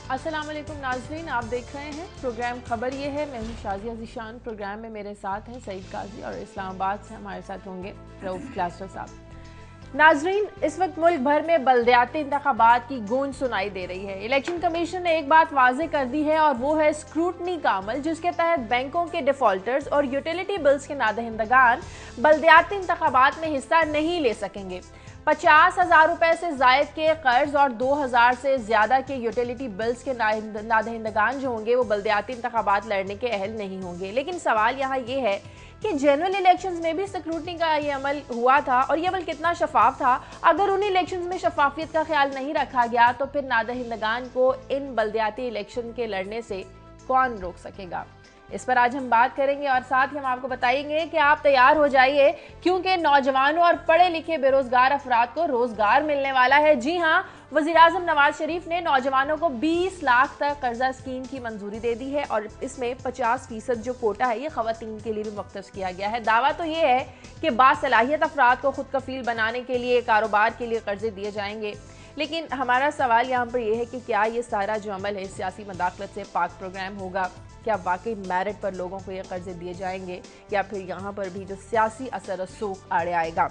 अस्सलाम वालेकुम नाज़रीन, आप देख रहे हैं प्रोग्राम खबर ये है। मैं हूं शाजिया ज़ीशान। प्रोग्राम में मेरे साथ हैं सईद काजी और इस्लामाबाद से हमारे साथ होंगे रऊफ क्लास्टर साहब। नाज़रीन, इस वक्त मुल्क भर में बल्दियाती इंतखाबात की गूंज सुनाई दे रही है। इलेक्शन कमीशन ने एक बात वाज़ेह कर दी है और वो है स्क्रूटनी का अमल, जिसके तहत बैंकों के डिफॉल्टर्स और यूटिलिटी बिल्स के नादहिंदगान बल्दियाती इंतखाबात में हिस्सा नहीं ले सकेंगे। 50,000 रुपए से जायद के कर्ज और 2,000 से ज्यादा के यूटिलिटी बिल्स के नादहिंदगान जो होंगे वो बल्दियाती इंतखाबात लड़ने के अहल नहीं होंगे। लेकिन सवाल यहाँ ये है कि जनरल इलेक्शंस में भी स्क्रूटनी का ये अमल हुआ था और ये अमल कितना शफाफ था। अगर उन इलेक्शंस में शफाफियत का ख्याल नहीं रखा गया तो फिर नादहिंदगान को इन बल्दियाती इलेक्शन के लड़ने से कौन रोक सकेगा? इस पर आज हम बात करेंगे और साथ ही हम आपको बताएंगे कि आप तैयार हो जाइए, क्योंकि नौजवानों और पढ़े लिखे बेरोजगार अफराद को रोजगार मिलने वाला है। जी हाँ, वज़ीर-ए-आज़म नवाज शरीफ ने नौजवानों को 20 लाख तक कर्जा स्कीम की मंजूरी दे दी है और इसमें 50% जो कोटा है ये खवातीन के लिए भी मुख्तस किया गया है। दावा तो ये है कि बासलाहियत अफराद को खुद कफील बनाने के लिए, कारोबार के लिए कर्जे दिए जाएंगे। लेकिन हमारा सवाल यहाँ पर यह है कि क्या ये सारा जो अमल है सियासी मदाखलत से पाक प्रोग्राम होगा? क्या वाकई मेरिट पर लोगों को ये कर्जे दिए जाएंगे या फिर यहाँ पर भी जो सियासी असर रसूख आड़े आएगा?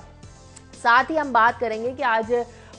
साथ ही हम बात करेंगे कि आज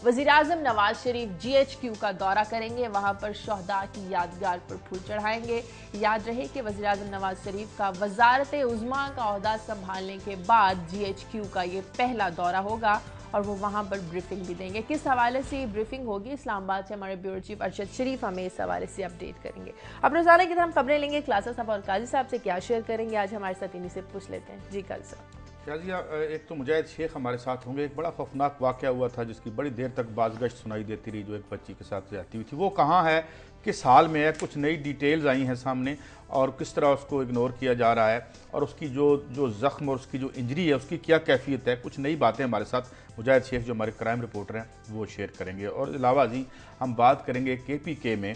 वज़ीर-ए-आज़म नवाज शरीफ GHQ का दौरा करेंगे, वहाँ पर शहदा की यादगार पर फूल चढ़ाएंगे। याद रहे कि वज़ीर-ए-आज़म नवाज शरीफ का वज़ारत उज़्मा का ओहदा संभालने के बाद GHQ का ये पहला दौरा होगा और वो वहाँ पर ब्रीफिंग भी देंगे। किस हवाले से ये ब्रीफिंग होगी, इस्लामाबाद से हमारे ब्यूरो चीफ अरशद शरीफ हमें इस हवाले से अपडेट करेंगे। अब रोजाना की तरह हम खबरें लेंगे। क्लासा साहब और काजी साहब से क्या शेयर करेंगे आज हमारे साथ, इन्हीं से पूछ लेते हैं। जी काजी साहब। शाजिया, एक तो मुजाहिद शेख हमारे साथ होंगे। एक बड़ा खौफनाक वाक़या हुआ था जिसकी बड़ी देर तक बाज़गश्त सुनाई देती रही, जो एक बच्ची के साथ ज्यादती हुई थी। वो कहाँ है, किस हाल में है, कुछ नई डिटेल्स आई हैं सामने और किस तरह उसको इग्नोर किया जा रहा है और उसकी जो ज़ख्म और उसकी जो इंजरी है उसकी क्या कैफियत है। कुछ नई बातें हमारे साथ मुजाहिद शेख जो हमारे क्राइम रिपोर्टर हैं वो शेयर करेंगे। और अलावा जी हम बात करेंगे KPK में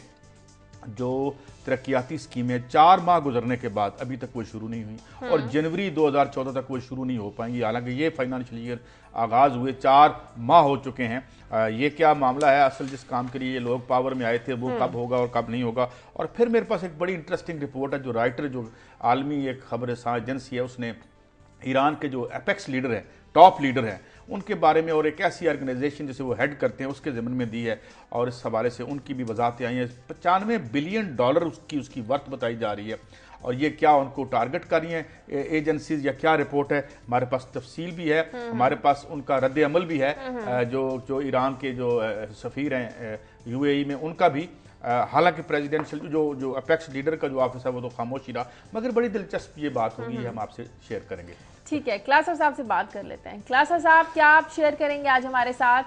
जो तरक्याती स्कीमें 4 माह गुजरने के बाद अभी तक वो शुरू नहीं हुई और जनवरी 2014 तक वो शुरू नहीं हो पाएंगी। हालांकि ये फाइनेंशियल ईयर आगाज़ हुए 4 माह हो चुके हैं। ये क्या मामला है? असल जिस काम के लिए ये लोग पावर में आए थे वो कब होगा और कब नहीं होगा? और फिर मेरे पास एक बड़ी इंटरेस्टिंग रिपोर्ट है जो राइटर, जो आलमी एक खबर एजेंसी है, उसने ईरान के जो एपेक्स लीडर हैं, टॉप लीडर हैं, उनके बारे में और एक ऐसी ऑर्गेनाइजेशन जिसे वो हेड करते हैं उसके ज़िम्मे में दी है और इस हवाले से उनकी भी वजाहतें आई हैं। $95 बिलियन उसकी वर्थ बताई जा रही है और ये क्या उनको टारगेट कर रही हैं एजेंसीज या क्या रिपोर्ट है? हमारे पास तफसील भी है, हमारे पास उनका रद्द अमल भी है। जो ईरान के जो सफ़ीर हैं UAE में, उनका भी। हालांकि प्रेसिडेंशियल जो अपेक्स लीडर का जो ऑफिस है वो तो खामोशी रहा, मगर बड़ी दिलचस्प ये बात होगी, हम आपसे शेयर करेंगे। ठीक है, क्लासा साहब से बात कर लेते हैं। क्लासा साहब, क्या आप शेयर करेंगे आज हमारे साथ?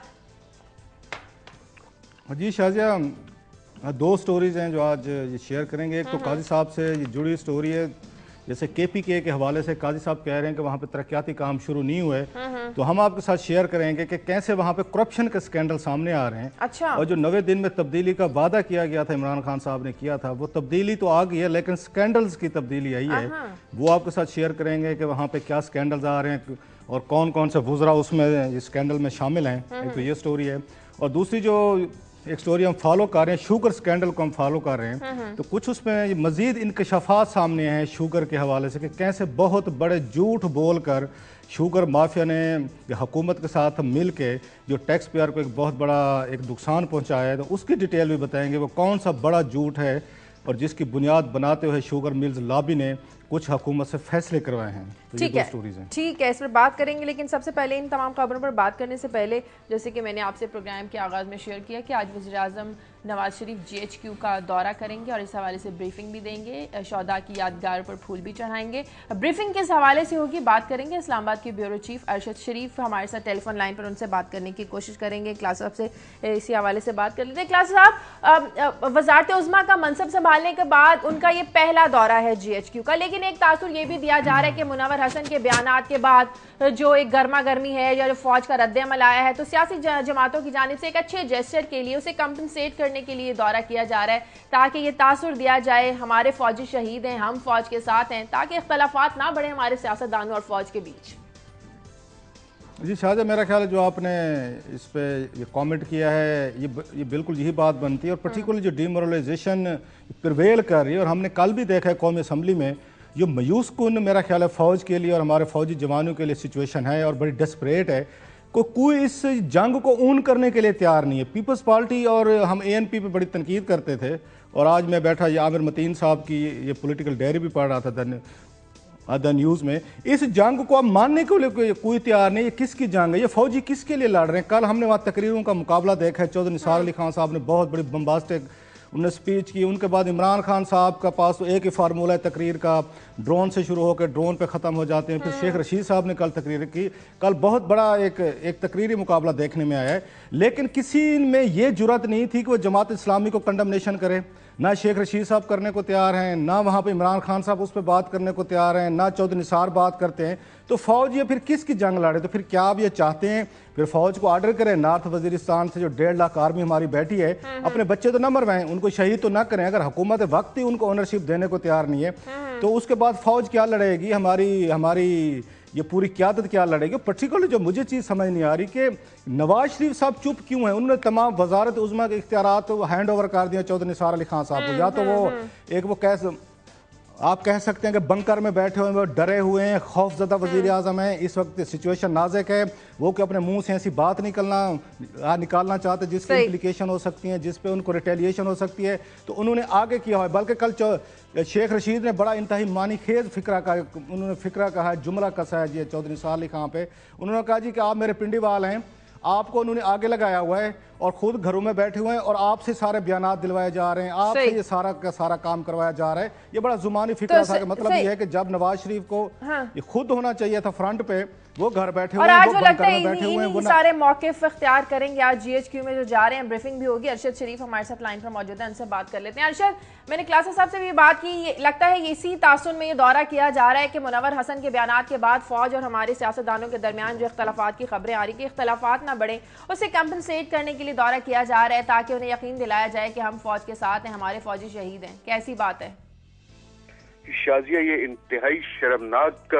जी शाजिया, 2 स्टोरीज हैं जो आज ये शेयर करेंगे। एक तो काजी साहब से ये जुड़ी स्टोरी है। जैसे KPK के हवाले से काजी साहब कह रहे हैं कि वहाँ पे तरक्याती काम शुरू नहीं हुए, तो हम आपके साथ शेयर करेंगे कि कैसे वहाँ पे करप्शन के स्कैंडल सामने आ रहे हैं। अच्छा। और जो 90 दिन में तब्दीली का वादा किया गया था, इमरान खान साहब ने किया था, वो तब्दीली तो आ गई है लेकिन स्कैंडल्स की तब्दीली आई है। वो आपके साथ शेयर करेंगे कि वहाँ पे क्या स्कैंडल्स आ रहे हैं और कौन कौन से वुज़रा उसमें स्कैंडल में शामिल हैं। एक तो ये स्टोरी है और दूसरी जो एक स्टोरी हम फॉलो कर रहे हैं, शुगर स्कैंडल को हम फॉलो कर रहे हैं, तो कुछ उसमें मजीद इंकशाफात सामने हैं शुगर के हवाले से कि कैसे बहुत बड़े झूठ बोलकर शुगर माफिया ने हुकूमत के साथ मिल के जो टैक्स पेयर को एक बहुत बड़ा एक नुकसान पहुंचाया है। तो उसकी डिटेल भी बताएंगे वो कौन सा बड़ा झूठ है और जिसकी बुनियाद बनाते हुए शुगर मिल्स लॉबी ने कुछ हुकूमत से फैसले करवाए हैं। तो ठीक है, ठीक है, इस पर बात करेंगे। लेकिन सबसे पहले इन तमाम खबरों पर बात करने से पहले, जैसे कि मैंने आपसे प्रोग्राम के आगाज़ में शेयर किया कि आज वज़ीर-ए-आज़म नवाज शरीफ GHQ का दौरा करेंगे और इस हवाले से ब्रीफिंग भी देंगे, शहदा की यादगार पर फूल भी चढ़ाएंगे। ब्रीफिंग किस हवाले से होगी बात करेंगे। इस्लामाबाद के ब्यूरो चीफ अरशद शरीफ हमारे साथ टेलीफोन लाइन पर, उनसे बात करने की कोशिश करेंगे। क्लास साहब से इसी हवाले से बात कर लेते हैं। क्लास साहब, वज़ारत उज़्मा का मनसब संभालने के बाद उनका ये पहला दौरा है GHQ का, लेकिन एक तासुर ये भी दिया जा रहा है कि मुनव्वर हसन के बयानात के बाद जो एक गर्मा गर्मी है या जो फौज का रद्द अमल आया है, तो सियासी जमातों की जानिब से एक अच्छे जेस्चर के लिए उसे कंपनसेट करने के लिए दौरा किया जा रहा है, ताकि ये तासुर दिया जाए हमारे फौजी शहीद हैं, हम फौज के साथ हैं, ताकि इख्तलाफात ना बढ़े हमारे सियासतदानों और फौज के बीच। जी शाहजहां, मेरा ख्याल है जो आपने इस पे ये कमेंट किया है ये बिल्कुल यही बात बनती है, और पर्टिकुलरली जो डिमोरलाइजेशन प्रिवेल कर रही है, और हमने कल भी देखा है कौमी असम्बली में जो मायूस कुन मेरा ख्याल है फ़ौज के लिए और हमारे फ़ौजी जवानों के लिए सिचुएशन है और बड़ी डेस्परेट है। कोई इस जंग को ऊन करने के लिए तैयार नहीं है। पीपल्स पार्टी और हम ANP पे बड़ी तनकीद करते थे, और आज मैं बैठा ये आमिर मतीन साहब की ये पॉलिटिकल डायरी भी पढ़ रहा था द न्यूज़ में। इस जंग को अब मानने के लिए कोई तैयार नहीं। ये किसकी जंग है? ये फौजी किसके लिए लड़ रहे हैं? कल हमने वहाँ तकरीरों का मुकाबला देखा है। चौधरी निसार अली खान साहब ने बहुत बड़ी बम्बास्टिक उन्होंने स्पीच की। उनके बाद इमरान खान साहब का पास तो एक ही फार्मूला है तकरीर का, ड्रोन से शुरू होकर ड्रोन पे ख़त्म हो जाते हैं। फिर शेख रशीद साहब ने कल तकरीर की। कल बहुत बड़ा एक तकरीरी मुकाबला देखने में आया है, लेकिन किसी में ये जुर्रत नहीं थी कि वो जमात इस्लामी को कंडमनेशन करे। ना शेख रशीद साहब करने को तैयार हैं, ना वहाँ पे इमरान खान साहब उस पर बात करने को तैयार हैं, ना चौधरी निसार बात करते हैं। तो फ़ौज ये फिर किसकी जंग लड़े? तो फिर क्या आप ये चाहते हैं फिर फ़ौज को ऑर्डर करें नॉर्थ वजीरिस्तान से जो 1.5 लाख आर्मी हमारी बैठी है, अपने बच्चे तो ना मरवाएं, उनको शहीद तो ना करें। अगर हुकूमत वक्त ही उनको ओनरशिप देने को तैयार नहीं है तो उसके बाद फ़ौज क्या लड़ेगी? हमारी ये पूरी क़यादत क्या लड़ेगी? पर्टिकुलर जो मुझे चीज़ समझ नहीं आ रही कि नवाज शरीफ साहब चुप क्यों हैं? उन्होंने तमाम वजारत उज़्मा के इख्तियारात हैंड ओवर कर दिया चौधरी निसार अली खान साहब को। या तो वो आप कह सकते हैं कि बंकर में बैठे हुए हैं, वो डरे हुए हैं, खौफजदा वज़ीर आज़म हैं, इस वक्त सिचुएशन नाजुक है, वो कि अपने मुंह से ऐसी बात निकालना चाहते जिसकी इम्प्लीकेशन हो सकती हैं, जिस पे उनको रिटेलिएशन हो सकती है। तो उन्होंने आगे किया है। बल्कि कल शेख रशीद ने बड़ा इंतहाई मानी खेज फिक्रा कहा है, जुमला कसा है जी चौधरी निसार अली खान पे। उन्होंने कहा जी कि आप मेरे पिंडी वाल हैं, आपको उन्होंने आगे लगाया हुआ है और खुद घरों में बैठे हुए हैं और आपसे सारे बयानात दिलवाए जा रहे हैं, आपसे ये सारा का सारा काम करवाया जा रहा है। ये बड़ा जुमानी फिक्रा था कि मतलब ये है कि जब नवाज शरीफ को ये खुद होना चाहिए था फ्रंट पे, वो घर बैठे हुए हैं, वो बंकर में बैठे हुए हैं, वो सारे मौक़िफ़ इख्तियार करेंगे। आज GHQ में जो जा रहे हैं ब्रीफिंग भी होगी। अरशद शरीफ हमारे साथ लाइन पर मौजूद है, उनसे बात कर लेते हैं। अरशद, मैंने क्लासा साहब से भी बात की, लगता है इसी तासुन में ये दौरा किया जा रहा है कि मुनव्वर हसन के बयानात के बाद फौज और हमारे सियासतदानों के दरमियान जो इख्तलाफात की खबरें आ रही कि इख्तलाफात ना बढ़े, उसे कंपनसेट करने के लिए दौरा किया जा रहा है ताकि उन्हें यकीन दिलाया जाए कि हम फौज के साथ हैं, हमारे फौजी शहीद हैं। कैसी बात है शाजिया? ये इंतहाई शर्मनाक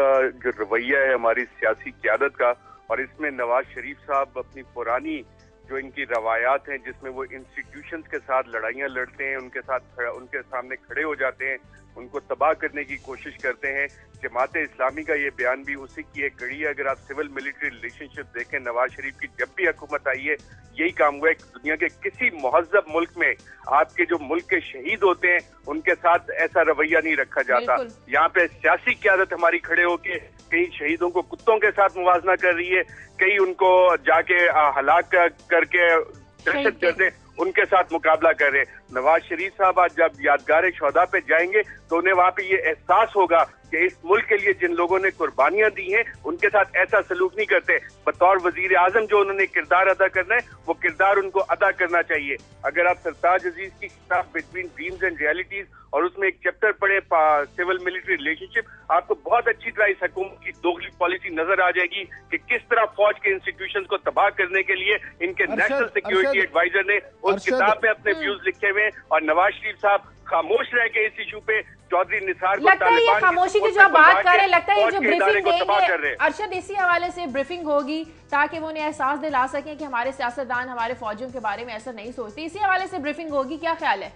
जो रवैया है हमारी सियासी क़यादत का, और इसमें नवाज शरीफ साहब अपनी पुरानी जो इनकी रवायात हैं जिसमें वो इंस्टीट्यूशंस के साथ लड़ाइयाँ लड़ते हैं, उनके सामने खड़े हो जाते हैं, उनको तबाह करने की कोशिश करते हैं। जमात इस्लामी का ये बयान भी उसी की एक कड़ी है। अगर आप सिविल मिलिट्री रिलेशनशिप देखें, नवाज शरीफ की जब भी हुकूमत आई है यही काम हुआ है। दुनिया के किसी मुहज़्ज़ब मुल्क में आपके जो मुल्क के शहीद होते हैं उनके साथ ऐसा रवैया नहीं रखा जाता। यहाँ पे सियासी क़यादत हमारी खड़े होके कई शहीदों को कुत्तों के साथ मुवाजना कर रही है, कई उनको जाके हलाक करके दहशतगर्द उनके साथ मुकाबला कर रहे हैं। नवाज शरीफ साहब आज जब यादगार शोहदा पे जाएंगे तो उन्हें वहां पे ये एहसास होगा कि इस मुल्क के लिए जिन लोगों ने कुर्बानियां दी हैं उनके साथ ऐसा सलूक नहीं करते। बतौर वजीर आजम जो उन्होंने किरदार अदा करना है वो किरदार उनको अदा करना चाहिए। अगर आप सरताज अजीज की किताब बिटवीन ड्रीम्स एंड रियलिटीज और उसमें एक चैप्टर पढ़े सिविल मिलिट्री रिलेशनशिप, आपको बहुत अच्छी तरह इस हुकूमत की दोगली पॉलिसी नजर आ जाएगी कि किस तरह फौज के इंस्टीट्यूशंस को तबाह करने के लिए इनके नेशनल सिक्योरिटी एडवाइजर ने उस किताब में अपने व्यूज लिखे हुए हैं। और नवाज शरीफ साहब खामोश रह के इस इशू पे चौधरी निसार को लगता है ये खामोशी की जो बात कर रहे हैं, लगता है ये जो ब्रीफिंग देंगे अरशद इसी हवाले से ब्रीफिंग होगी ताकि वो उन्हें एहसास दिला सकें कि हमारे सियासतदान हमारे फौजियों के बारे में ऐसा नहीं सोचते। इसी हवाले से ब्रीफिंग होगी, क्या ख्याल है?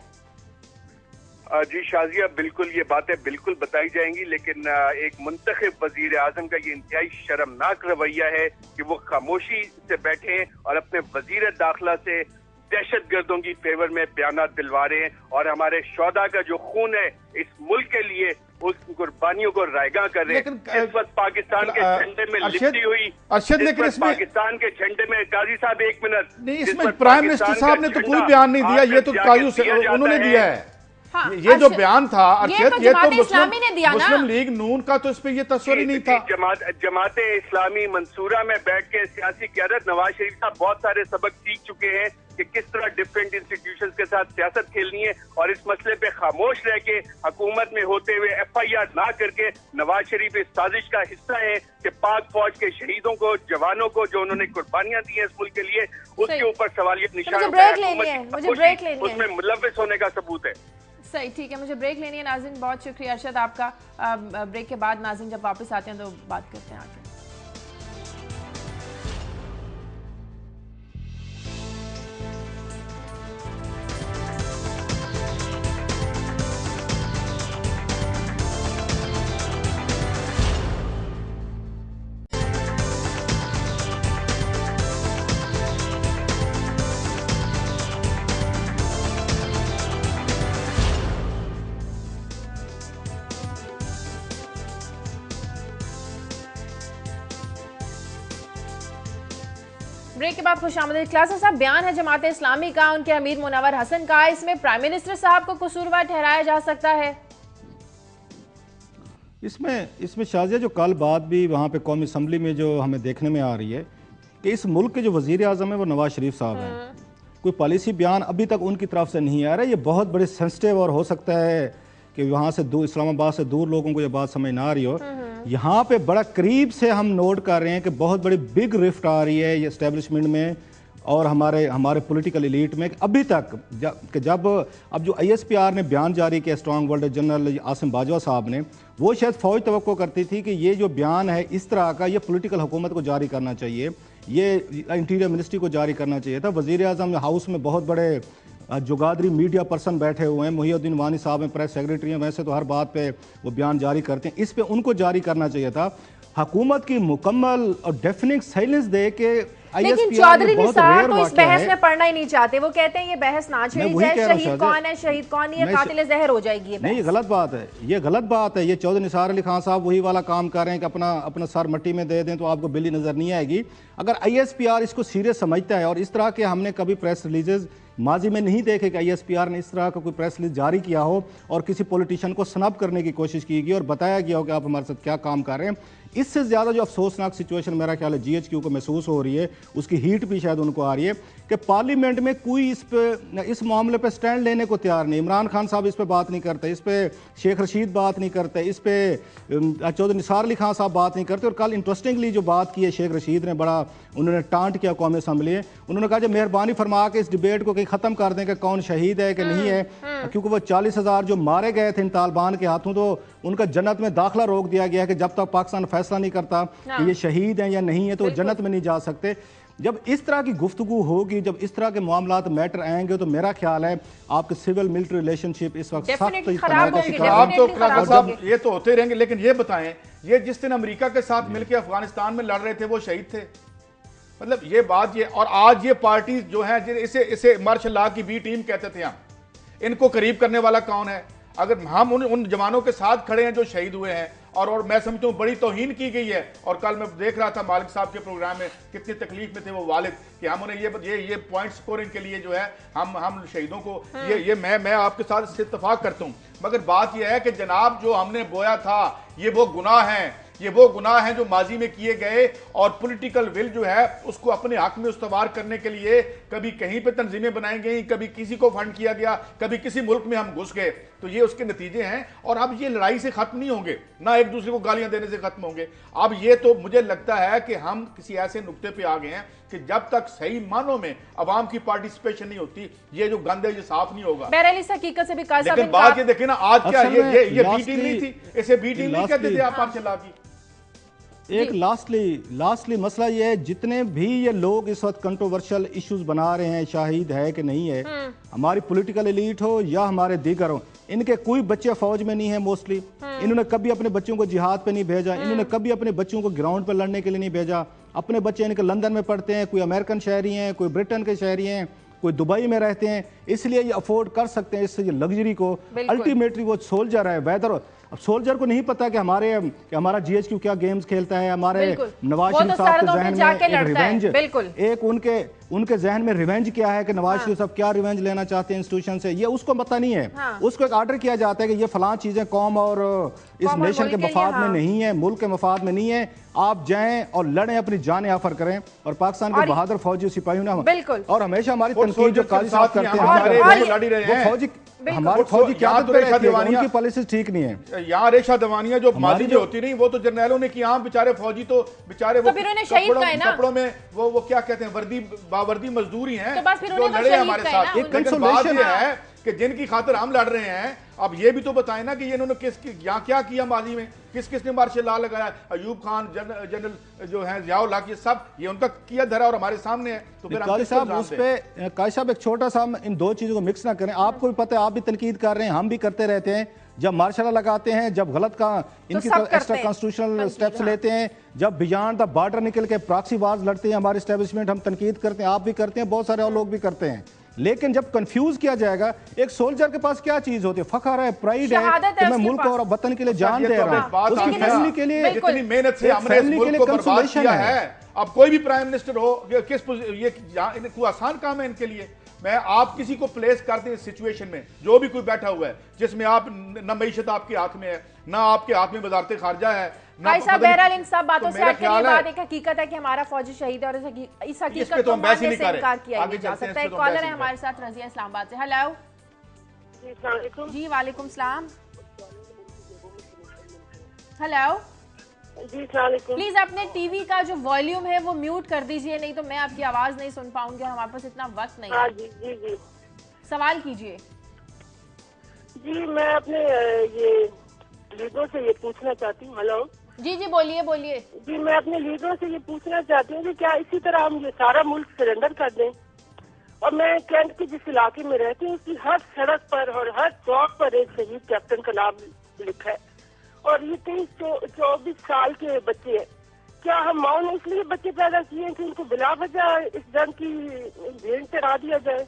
जी शाजिया, बिल्कुल ये बातें बिल्कुल बताई जाएंगी, लेकिन एक मुंतखब वजीर आजम का ये इंतहाई शर्मनाक रवैया है कि वो खामोशी से बैठे हैं और अपने वजीर दाखिला से दहशतगर्दों की फेवर में बयानात दिलवा रहे हैं और हमारे शोहदा का जो खून है इस मुल्क के लिए उस कुर्बानियों को रायगा कर रहे हैं। इस वक्त पाकिस्तान के झंडे में लिपटी हुई पाकिस्तान के झंडे में काजी साहब एक मिनट नहीं, इसमें प्राइम मिनिस्टर साहब ने तो कोई बयान नहीं दिया, ये तो काजू से उन्होंने दिया है। हाँ, ये जो बयान था अरशद, ये तो मुस्लिम लीग नून का तो इस पे ये तस्वीर ही नहीं था। जमात इस्लामी मंसूरा में बैठ के सियासी क़यादत नवाज शरीफ साहब बहुत सारे सबक सीख चुके हैं कि किस तरह डिफरेंट इंस्टीट्यूशंस के साथ सियासत खेलनी है और इस मसले पे खामोश रह के हुकूमत में होते हुए FIR ना करके नवाज शरीफ इस साजिश का हिस्सा है कि पाक फौज के शहीदों को, जवानों को जो उन्होंने कुर्बानियां दी हैं इस मुल्क के लिए, उसके ऊपर सवालियत निशान उसमें मुलव्विस होने का सबूत है। सही, ठीक है, मुझे ब्रेक लेनी है नाज़रीन। बहुत शुक्रिया अरशद आपका। ब्रेक के बाद नाज़रीन जब वापस आते हैं तो बात करते हैं आगे। ब्रेक के बाद खुशामदीद। क्लासेस साहब, बयान है जमात इस्लामी का, उनके अमीर मुनव्वर हसन का, इसमें प्राइम मिनिस्टर साहब को कसूरवार ठहराया जा सकता है? इसमें शाजिया जो कल बात भी वहाँ पे कौमी असम्बली में जो हमें देखने में आ रही है कि इस मुल्क के जो वज़ीर आज़म है वो नवाज शरीफ साहब हैं। कोई पॉलिसी बयान अभी तक उनकी तरफ से नहीं आ रहा है। ये बहुत बड़े सेंसिटिव और हो सकता है कि वहाँ से दूर, इस्लामाबाद से दूर लोगों को ये बात समझ ना आ रही हो। यहाँ पे बड़ा करीब से हम नोट कर रहे हैं कि बहुत बड़ी बिग रिफ्ट आ रही है ये एस्टेब्लिशमेंट में और हमारे पॉलिटिकल एलीट में। अभी तक जब अब जो ISPR ने बयान जारी किया, strong world general Asim Bajwa साहब ने, वो शायद फौज तवक्को करती थी कि ये जो बयान है इस तरह का, ये पॉलिटिकल हुकूमत को जारी करना चाहिए, ये इंटीरियर मिनिस्ट्री को जारी करना चाहिए था। वज़ीर आज़म हाउस में बहुत बड़े जुगादरी मीडिया पर्सन बैठे हुए हैं, मुहिउद्दीन वानी साहब हैं, प्रेस सेक्रेटरी हैं, वैसे तो हर बात पे वो बयान जारी करते हैं, इस पे उनको जारी करना चाहिए था। हुकूमत की मुकम्मल और डेफिनेट साइलेंस दे के लेकिन चौधरी निसार तो इस बहस में पढ़ना ही नहीं चाहते। वो कहते हैं ये बहस ना छेड़ी जाए, शहीद कौन है शहीद कौन नहीं है, कातिल जहर हो जाएगी ये बहस। नहीं, ये गलत बात है, ये गलत बात है। ये चौधरी निसार अली खान साहब वही वाला काम कर रहे हैं कि अपना सर मिट्टी में दे दें तो आपको बिल्ली नजर नहीं आएगी। अगर ISPR इसको सीरियस समझता है, और इस तरह के हमने कभी प्रेस रिलीजेज माजी में नहीं देखे कि ISPR ने इस तरह का कोई प्रेस रिलीज जारी किया हो और किसी पॉलिटिशियन को स्नब करने की कोशिश की गई और बताया गया हो कि आप हमारे साथ क्या काम कर रहे हैं। इससे ज़्यादा जो अफसोसनाक सिचुएशन मेरा ख्याल है GHQ को महसूस हो रही है, उसकी हीट भी शायद उनको आ रही है कि पार्लियामेंट में कोई इस मामले पे स्टैंड लेने को तैयार नहीं। इमरान खान साहब इस पे बात नहीं करते, इस पे शेख रशीद बात नहीं करते, इस पे चौधरी निसार अली खान साहब बात नहीं करते। और कल इंटरेस्टिंगली जो बात की है शेख रशीद ने, बड़ा उन्होंने टांट किया कौमी असम्बली में। उन्होंने कहा कि मेहरबानी फरमा के इस डिबेट को कहीं ख़त्म कर दें कि कौन शहीद है कि नहीं है, क्योंकि वो 40,000 जो मारे गए थे इन तालिबान के हाथों, तो उनका जन्नत में दाखिला रोक दिया गया है कि जब तक पाकिस्तान फैसला नहीं करता कि ये शहीद हैं या नहीं है तो जन्नत में नहीं जा सकते। जब इस तरह की गुफ्तगू होगी, जब इस तरह के मामलात मैटर आएंगे, तो मेरा ख्याल है आपके सिविल मिलिट्री रिलेशनशिप इस वक्त सख्त खराब आप तो साहब ये तो होते रहेंगे। लेकिन ये बताएं, ये जिस दिन अमेरिका के साथ मिलकर अफगानिस्तान में लड़ रहे थे वो शहीद थे, मतलब ये बात ये, और आज ये पार्टी जो है इसे मार्शल लॉ की बी टीम कहते थे हम, इनको करीब करने वाला कौन है? अगर हम उन जवानों के साथ खड़े हैं जो शहीद हुए हैं, और मैं समझता हूँ बड़ी तौहीन की गई है। और कल मैं देख रहा था मालिक साहब के प्रोग्राम में, कितनी तकलीफ में थे वो वालिद कि हम उन्हें ये पॉइंट स्कोरिंग के लिए जो है हम शहीदों को ये मैं आपके साथ इससे इत्तेफाक करता हूँ। मगर बात यह है कि जनाब जो हमने बोया था ये वो गुनाह हैं, ये वो गुनाह हैं जो माजी में किए गए, और पॉलिटिकल विल जो है उसको अपने हक में उस्तवार करने के लिए कभी कहीं पे तंजीमें बनाई गई, कभी किसी को फंड किया गया, कभी किसी मुल्क में हम घुस गए, तो ये उसके नतीजे हैं। और अब ये लड़ाई से खत्म नहीं होंगे, ना एक दूसरे को गालियां देने से खत्म होंगे। अब ये तो मुझे लगता है कि हम किसी ऐसे नुक्ते पे आ गए हैं कि जब तक सही मानों में अवाम की पार्टिसिपेशन नहीं होती, ये जो गंद है ये साफ नहीं होगा। बहरहाल इस हकीकत से भी लेकिन बात ये देखिए ना, आज क्या ये बी टीम नहीं थी, इसे बी टीम नहीं कहते थे आप मार्शल लॉ की। एक लास्टली मसला ये है, जितने भी ये लोग इस वक्त कंट्रोवर्शियल इश्यूज बना रहे हैं, शहीद है कि नहीं है, हमारी पॉलिटिकल एलीट हो या हमारे दीगर हो, इनके कोई बच्चे फौज में नहीं है मोस्टली। इन्होंने कभी अपने बच्चों को जिहाद पे नहीं भेजा, इन्होंने कभी अपने बच्चों को ग्राउंड पर लड़ने के लिए नहीं भेजा। अपने बच्चे इनके लंदन में पढ़ते हैं, कोई अमेरिकन शहरी हैं, कोई ब्रिटेन के शहरी हैं, कोई दुबई में रहते हैं, इसलिए ये अफोर्ड कर सकते हैं इस लग्जरी को। अल्टीमेटली वो सोल्जर है, वेदर अब सोल्जर को नहीं पता कि हमारा GHQ क्या गेम्स खेलता है। हमारे नवाज शरीफ साहब के जहन में एक रिवेंज, एक उनके जहन में रिवेंज क्या है कि नवाज शरीफ साहब क्या रिवेंज लेना चाहते हैं इंस्टीट्यूशन से, ये उसको पता नहीं है। उसको एक ऑर्डर किया जाता है कि ये फलां चीजें कौम और इस नेशन के मफाद में नहीं है, मुल्क के मफाद में नहीं है, आप जाएं और लड़ें, अपनी जान ऑफर करें। और पाकिस्तान के बहादुर फौजी सिपाहियों ने और हमेशा हमारी तनकीद जो काजी साहब करते हैं, हमारे फौजी क्या उनकी पॉलिसी ठीक नहीं है। यहाँ रेशा दवानियां जो माजी में होती रही वो तो जर्नैलों ने की, आम बेचारे फौजी तो बेचारे वो कपड़ों में वो क्या कहते हैं, बावर्दी मजदूर ही हैं जो लड़े हमारे साथ। लेकिन बात ये है कि जिनकी खातिर हम लड़ रहे हैं, अब ये भी तो बताएं ना कि ये इन्होंने यहाँ क्या किया माजी में, किस ने मार्शल लॉ लगाया, अयूब खान, जनरल जो है जियाउल हक, ये सब ये उनका किया धरा और हमारे सामने है। तो फिर काजी साहब उस पे काजी साहब एक छोटा सा, इन दो चीजों को मिक्स ना करें। आपको भी पता है, आप भी तनकीद कर रहे हैं, हम भी करते रहते हैं। जब मार्शल लॉ लगाते हैं, जब गलत का इनकी तरफ एक्स्ट्रा कॉन्स्टिट्यूशनल स्टेप्स लेते हैं, जब बियॉन्ड द बॉर्डर निकल के प्रॉक्सी वार्स लड़ते हैं हमारे एस्टेब्लिशमेंट, हम तनकीद करते हैं, आप भी करते हैं, बहुत सारे और लोग भी करते हैं। लेकिन जब कंफ्यूज किया जाएगा, एक सोल्जर के पास क्या चीज होती है, फखर है, प्राइड है कि मैं मुल्क और वतन के लिए जान दे रहा हूं, उसकी फैमिली के लिए इतनी मेहनत से हमने इस मुल्क को बर्बाद किया है। अब कोई भी प्राइम मिनिस्टर हो, ये कोई आसान काम है इनके लिए। मैं आप किसी को प्लेस करते हैं सिचुएशन में, जो भी कोई बैठा हुआ है जिसमें आप न मईशत आपके हाथ में है, ना आपके हाथ में वजारत खारजा है, भाई साहब बहरहाल इन सब बातों से हटके ये बात एक हकीकत है कि हमारा फौजी शहीद है और इस हकीकत को मानने से इनकार किया नहीं जा सकता। एक कॉलर है हमारे साथ, रजिया इस्लामाबाद से। हेलो जी, वालेकुम सलाम। हेलो जी, प्लीज अपने टीवी का जो वॉल्यूम है वो म्यूट कर दीजिए, नहीं तो मैं आपकी आवाज नहीं सुन पाऊंगी और हमारे पास इतना वक्त नहीं है। जी जी जी, सवाल कीजिए। जी मैं अपने ये लीडरों से ये पूछना चाहती हूँ। हेलो जी जी, बोलिए बोलिए। जी, मैं अपने लीडरों से ये पूछना चाहती हूँ कि क्या इसी तरह हम ये सारा मुल्क सरेंडर कर दें। और मैं कैंट के जिस इलाके में रहती हूँ उसकी हर सड़क पर और हर चौक पर एक शहीद कैप्टन का नाम लिखा है और ये 23-24 साल के बच्चे हैं। क्या हम माओ ने इसलिए बच्चे पैदा किए हैं कि उनको बिला वजह इस जंग की भेंट चढ़ा दिया जाए?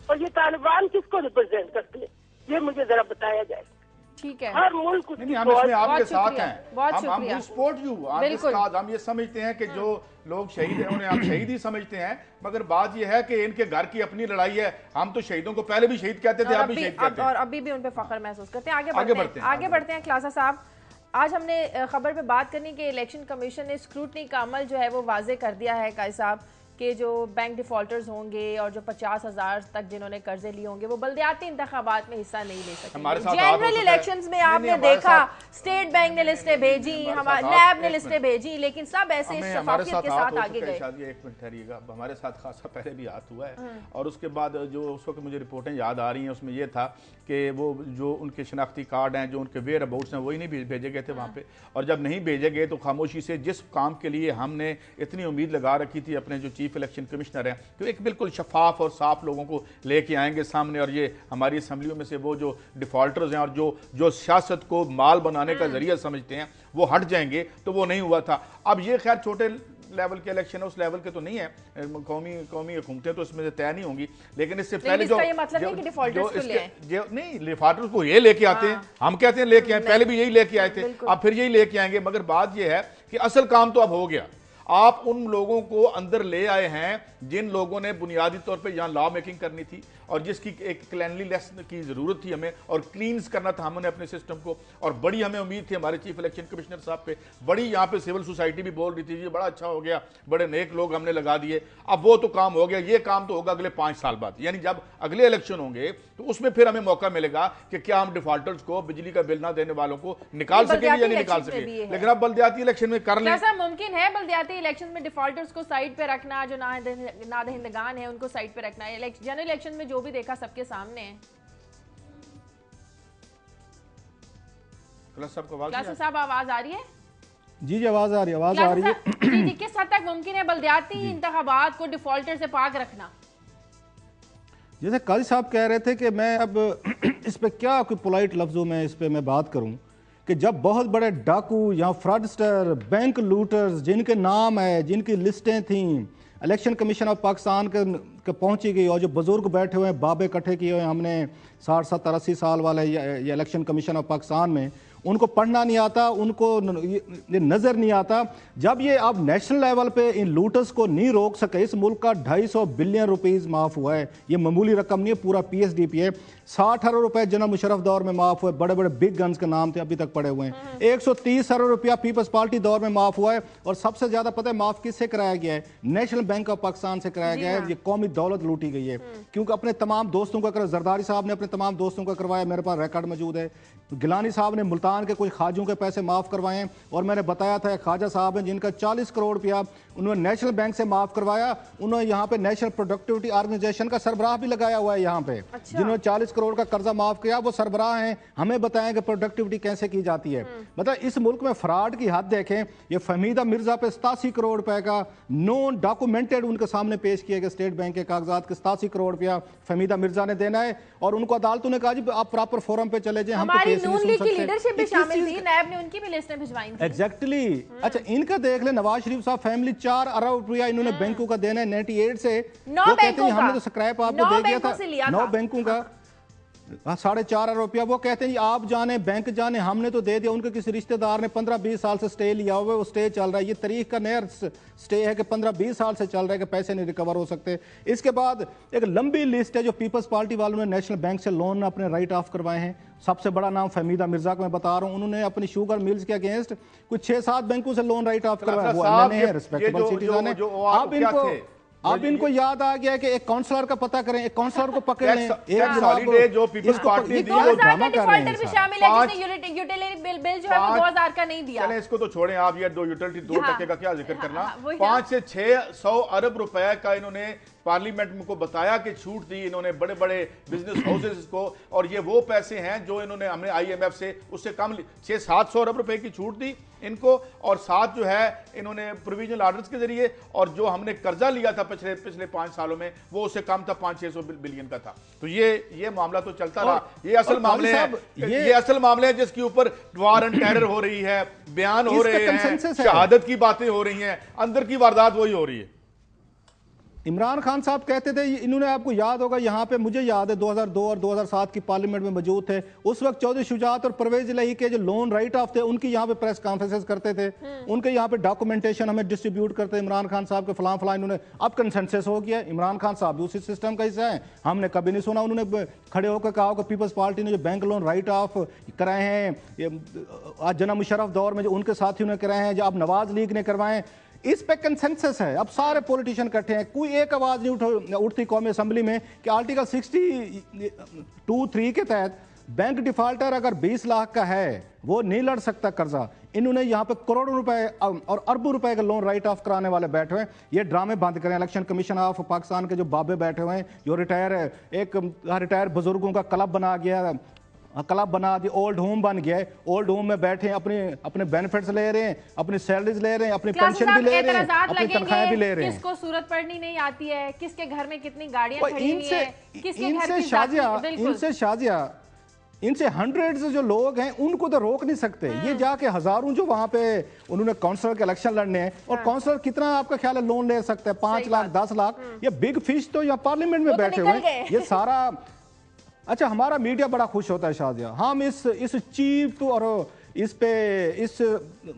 और ये तालिबान किसको रिप्रेजेंट करते हैं, ये मुझे जरा बताया जाए। ठीक है, हर मुल्क नहीं, हम इसमें आपके साथ हैं, बहुत हम सपोर्ट यू। हम ये समझते हैं कि जो लोग शहीद हैं उन्हें हम शहीद ही समझते हैं, मगर बात ये है कि इनके घर की अपनी लड़ाई है। हम तो शहीदों को पहले भी शहीद कहते थे, अभी शहीद कहते हैं और अभी भी उन पे फख्र महसूस करते हैं। आगे बढ़ते हैं ख्लासा साहब। आज हमने खबर पे बात करनी कि इलेक्शन कमीशन ने स्क्रूटनी का अमल जो है वो वाजे कर दिया है कायद साहब कि जो बैंक डिफॉल्टर्स होंगे और जो 50,000 तक जिन्होंने कर्जे लिए होंगे वो बल्दियाती इंतखाबात में हिस्सा नहीं ले सकेंगे। जनरल इलेक्शंस में आपने देखा स्टेट बैंक ने लिस्टें भेजी, हमारे नैब ने लिस्टें भेजी, लेकिन सब ऐसे शफाफियत के साथ आगे गए। एक मिनट ठहरिएगा, हमारे साथ खासा पहले भी हाथ हुआ है और उसके बाद जो उस वक्त मुझे रिपोर्टें याद आ रही हैं उसमें यह था कि वो जो उनके शनाख्ती कार्ड हैं, जो उनके वेयर अबाउट्स हैं, वही नहीं भेजे गए थे वहाँ पे। और जब नहीं भेजे गए तो खामोशी से जिस काम के लिए हमने इतनी उम्मीद लगा रखी थी अपने जो चीफ इलेक्शन कमिश्नर हैं कि एक बिल्कुल शफाफ और साफ लोगों को लेके आएंगे सामने और ये हमारी असम्बलियों में से वो जो डिफॉल्टर्स हैं और जो सियासत को माल बनाने का जरिया समझते हैं वो हट जाएंगे, तो वो नहीं हुआ था। अब ये खैर छोटे लेवल के इलेक्शन है, उस लेवल के तो नहीं है, कौमी हुकूमतें तो इसमें से तय नहीं होंगी, लेकिन इससे पहले जो नहीं डिफॉल्टर्स को ये लेके आते हैं, हम कहते हैं लेके आए, पहले भी यही लेके आए थे, अब फिर यही लेके आएंगे। मगर बात ये है कि असल काम तो अब हो गया। आप उन लोगों को अंदर ले आए हैं जिन लोगों ने बुनियादी तौर पे यहाँ लॉ मेकिंग करनी थी और जिसकी एक क्लैनलीनेस की जरूरत थी हमें, और क्लींस करना था हमने अपने सिस्टम को। और बड़ी हमें उम्मीद थी हमारे चीफ इलेक्शन कमिश्नर साहब पे, बड़ी यहाँ पे सिविल सोसाइटी भी बोल रही थी ये बड़ा अच्छा हो गया, बड़े नेक लोग हमने लगा दिए। अब वो तो काम हो गया, ये काम तो होगा अगले 5 साल बाद, यानी जब अगले इलेक्शन होंगे तो उसमें फिर हमें मौका मिलेगा कि क्या हम डिफॉल्टर्स को, बिजली का बिल ना देने वालों को निकाल सकेंगे या नहीं निकाल सकेंगे। लेकिन अब बल्दियाती इलेक्शन में कर लें। ऐसा मुमकिन है बल्दियाती इलेक्शन में डिफॉल्टर्स को साइड पे रखना, जो नादहिंदगान है उनको साइड पे रखना है? जनरल इलेक्शन में जो भी देखा सबके सामने है। साहब आवाज आ रही है? जी जी, आवाज आ रही है। जी जी, किस हद तक मुमकिन है बल्दियाती इंतखाबात को डिफॉल्टर से पाक रखना? जैसे काजी साहब कह रहे थे कि मैं अब इस पे क्या कोई पोलाइट लफ्जों में इस पे मैं बात करूं कि जब बहुत बड़े डाकू या फ्रॉडस्टर, बैंक लूटर्स जिनके नाम है, जिनकी लिस्टें थी, इलेक्शन कमीशन ऑफ पाकिस्तान के पहुंची गई और जो बुजुर्ग बैठे हुए हैं, बाबे इकट्ठे किए हुए हमने 60, 70, 80 साल वाले ये इलेक्शन कमीशन ऑफ पाकिस्तान में, उनको पढ़ना नहीं आता, उनको ये नज़र नहीं आता। जब ये अब नेशनल लेवल पे इन लूटर्स को नहीं रोक सके, इस मुल्क का 250 बिलियन रुपीस माफ़ हुआ है, ये मामूली रकम नहीं है, पूरा PSDP है। 60 अरब रुपए जनरल मुशर्रफ दौर में माफ़ हुए, बड़े बड़े बिग गन्स के नाम थे अभी तक पड़े हुए हैं। 130 अरब रुपया पीपल्स पार्टी दौर में माफ़ हुआ है और सबसे ज़्यादा पता है माफ़ किससे कराया गया है? नेशनल बैंक ऑफ पाकिस्तान से कराया गया है। ये कौमी दौलत लूटी गई है क्योंकि अपने तमाम दोस्तों का, जरदारी साहब ने अपने तमाम दोस्तों का करवाया, मेरे पास रिकॉर्ड मौजूद है। गिलानी साहब ने मुल्तान के कुछ खाजों के पैसे माफ़ करवाए हैं और मैंने बताया था ख्वाजा साहब हैं जिनका 40 करोड़ रुपया उन्होंने नेशनल बैंक से माफ़ करवाया। उन्होंने यहाँ पे नेशनल प्रोडक्टिविटी ऑर्गेनाइजेशन का सरबराह भी लगाया हुआ है यहाँ पे। अच्छा। जिन्होंने 40 करोड़ का कर्जा माफ़ किया वो सरबराह हैं, हमें बताएं कि प्रोडक्टिविटी कैसे की जाती है। मतलब इस मुल्क में फ्रॉड की हद देखें। ये फहमीदा मिर्जा पे 87 करोड़ रुपए का नॉन डॉक्यूमेंटेड उनके सामने पेश किए गए स्टेट बैंक के कागजात के 87 करोड़ रुपया फहमीदा मिर्जा ने देना है और उनको अदालतों ने कहा जी आप प्रॉपर फोरम पे चले जाए, हम एग्जैक्टली। अच्छा इनका देख ले, नवाज शरीफ साहब फैमिली 4 अरब रुपया इन्होंने बैंकों का देना है 98 से। वो कहते हैं हमने तो स्क्रैप आपको दे दिया था 9 बैंकों का। 4.5 अरब रुपया। वो कहते हैं आप जाने बैंक जाने, हमने तो दे दिया, उनके किसी रिश्तेदार ने 15-20 साल से स्टे लिया हुआ है, वो स्टे चल रहा है। ये तारीख का नया स्टे है कि 15-20 साल से चल रहा है कि पैसे नहीं रिकवर हो सकते। इसके बाद एक लंबी लिस्ट है जो पीपल्स पार्टी वालों ने नेशनल बैंक से लोन अपने राइट ऑफ करवाए हैं। सबसे बड़ा नाम फहमीदा मिर्जा का मैं बता रहा हूं, उन्होंने अपनी शुगर मिल्स के अगेंस्ट कुछ 6-7 बैंकों से लोन राइट ऑफ करवाया। वो एमएनए है, रिस्पेक्टेबल सिटीजन है। अब इनको याद आ गया कि एक काउंसलर का पता करें, एक काउंसलर को पकड़ लें। एक जो पीपल्स पार्टी दी वो ड्रामा कर रहे हैं, शामिल है जिसने यूटिलिटी बिल जो है वो 2000 का नहीं दिया। चलें इसको तो छोड़ें आप, ये 2% का क्या जिक्र करना। 5 से 600 अरब रुपए का इन्होंने पार्लियामेंट में को बताया कि छूट दी इन्होंने बड़े बड़े बिजनेस हाउसेस को, और ये वो पैसे हैं जो इन्होंने हमने आईएमएफ से उससे कम 600-700 अरब रुपए की छूट दी इनको, और साथ जो है इन्होंने प्रोविजनल ऑर्डर्स के जरिए, और जो हमने कर्जा लिया था पिछले 5 सालों में वो उससे कम था, 500-600 बिलियन का था। तो ये मामला तो चलता रहा। ये असल मामले हैं, ये असल मामले हैं जिसके ऊपर वार एंड टेरर हो रही है, बयान हो रहे हैं, शहादत की बातें हो रही हैं, अंदर की वारदात वही हो रही है। इमरान खान साहब कहते थे, इन्होंने आपको याद होगा, यहाँ पे मुझे याद है 2002 और 2007 की पार्लियामेंट में मौजूद थे। उस वक्त चौधरी शुजात और परवेज इलाही के जो लोन राइट ऑफ थे उनकी यहाँ पे प्रेस कॉन्फ्रेंसेस करते थे, उनके यहाँ पे डॉक्यूमेंटेशन हमें डिस्ट्रीब्यूट करते इमरान खान साहब के फलां फलां। इन्होंने अब कंसेंसस हो गया, इमरान खान साहब भी उसी सिस्टम का हिस्सा है। हमने कभी नहीं सुना उन्होंने खड़े होकर कहा कि पीपल्स पार्टी ने जो बैंक लोन राइट ऑफ कराए हैं आज जनाब मुशर्रफ दौर में जो उनके साथियों ने कराए हैं, जो अब नवाज लीग ने करवाए, इस पे कंसेंसस है। अब सारे पॉलिटिशियन इकट्ठे हैं, कोई एक आवाज नहीं उठती कौमी असेंबली में कि आर्टिकल 62(3) के तहत बैंक डिफॉल्टर अगर 20 लाख का है वो नहीं लड़ सकता कर्जा। इन्होंने यहाँ पे करोड़ों रुपए और अरबों रुपए का लोन राइट ऑफ कराने वाले बैठे हुए हैं। ये ड्रामे बंद करें। इलेक्शन कमीशन ऑफ पाकिस्तान के जो बाबे बैठे हुए हैं, जो रिटायर बुजुर्गों का क्लब बना गया, क्लब बना दी, ओल्ड होम बन गया है। ओल्ड होम में बैठे हैं, अपने बेनिफिट्स ले रहे हैं, अपनी सैलरीज ले रहे हैं, अपनी पेंशन भी ले रहे हैं, अपनी तनख्वाहें भी ले रहे हैं। किसको सूरत पढ़नी नहीं आती है, किसके घर में कितनी गाड़ियां खड़ी हुई हैं, किसके घर की शाजिया इनसे हंड्रेड्स जो लोग हैं उनको तो रोक नहीं सकते। ये जाके हजारों जो वहां पे उन्होंने काउंसलर के इलेक्शन लड़ने हैं, और काउंसलर कितना आपका ख्याल है लोन ले सकते हैं? 5 लाख 10 लाख। ये बिग फिश तो यहाँ पार्लियामेंट में बैठे हुए हैं। ये सारा अच्छा, हमारा मीडिया बड़ा खुश होता है शाजिया, हम इस चीप और इस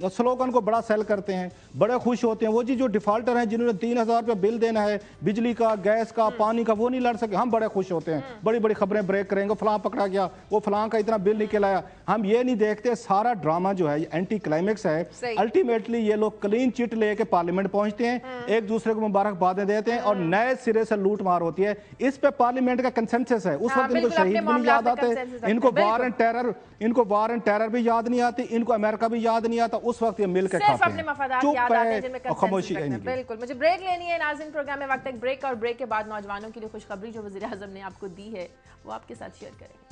स्लोगन को बड़ा सेल करते हैं, बड़े खुश होते हैं। वो जी जो डिफॉल्टर हैं जिन्होंने 3000 रुपये बिल देना है बिजली का, गैस का, पानी का, वो नहीं लड़ सके, हम बड़े खुश होते हैं। बड़ी बड़ी खबरें ब्रेक करेंगे, फलां पकड़ा गया, वो फलां का इतना बिल निकल आया। हम ये नहीं देखते सारा ड्रामा जो है एंटी क्लाइमेक्स है। अल्टीमेटली ये लोग क्लीन चिट लेके पार्लियामेंट पहुंचते हैं, एक दूसरे को मुबारकबादें देते हैं और नए सिरे से लूट मार होती है। इस पे पार्लियामेंट का कंसेंसस है। उस वक्त इनको शहीद भी नहीं याद आते, इनको वार एंड टेरर भी याद नहीं आती, इनको अमेरिका भी याद नहीं आता। उस वक्त ये मिल के खाते हैं, खामोशी है। बिल्कुल, मुझे ब्रेक लेनी है नाज़रीन। प्रोग्राम में वक्त एक ब्रेक, और ब्रेक के बाद नौजवानों के लिए खुशखबरी जो वज़ीर आज़म ने आपको दी है वो आपके साथ शेयर करेंगे।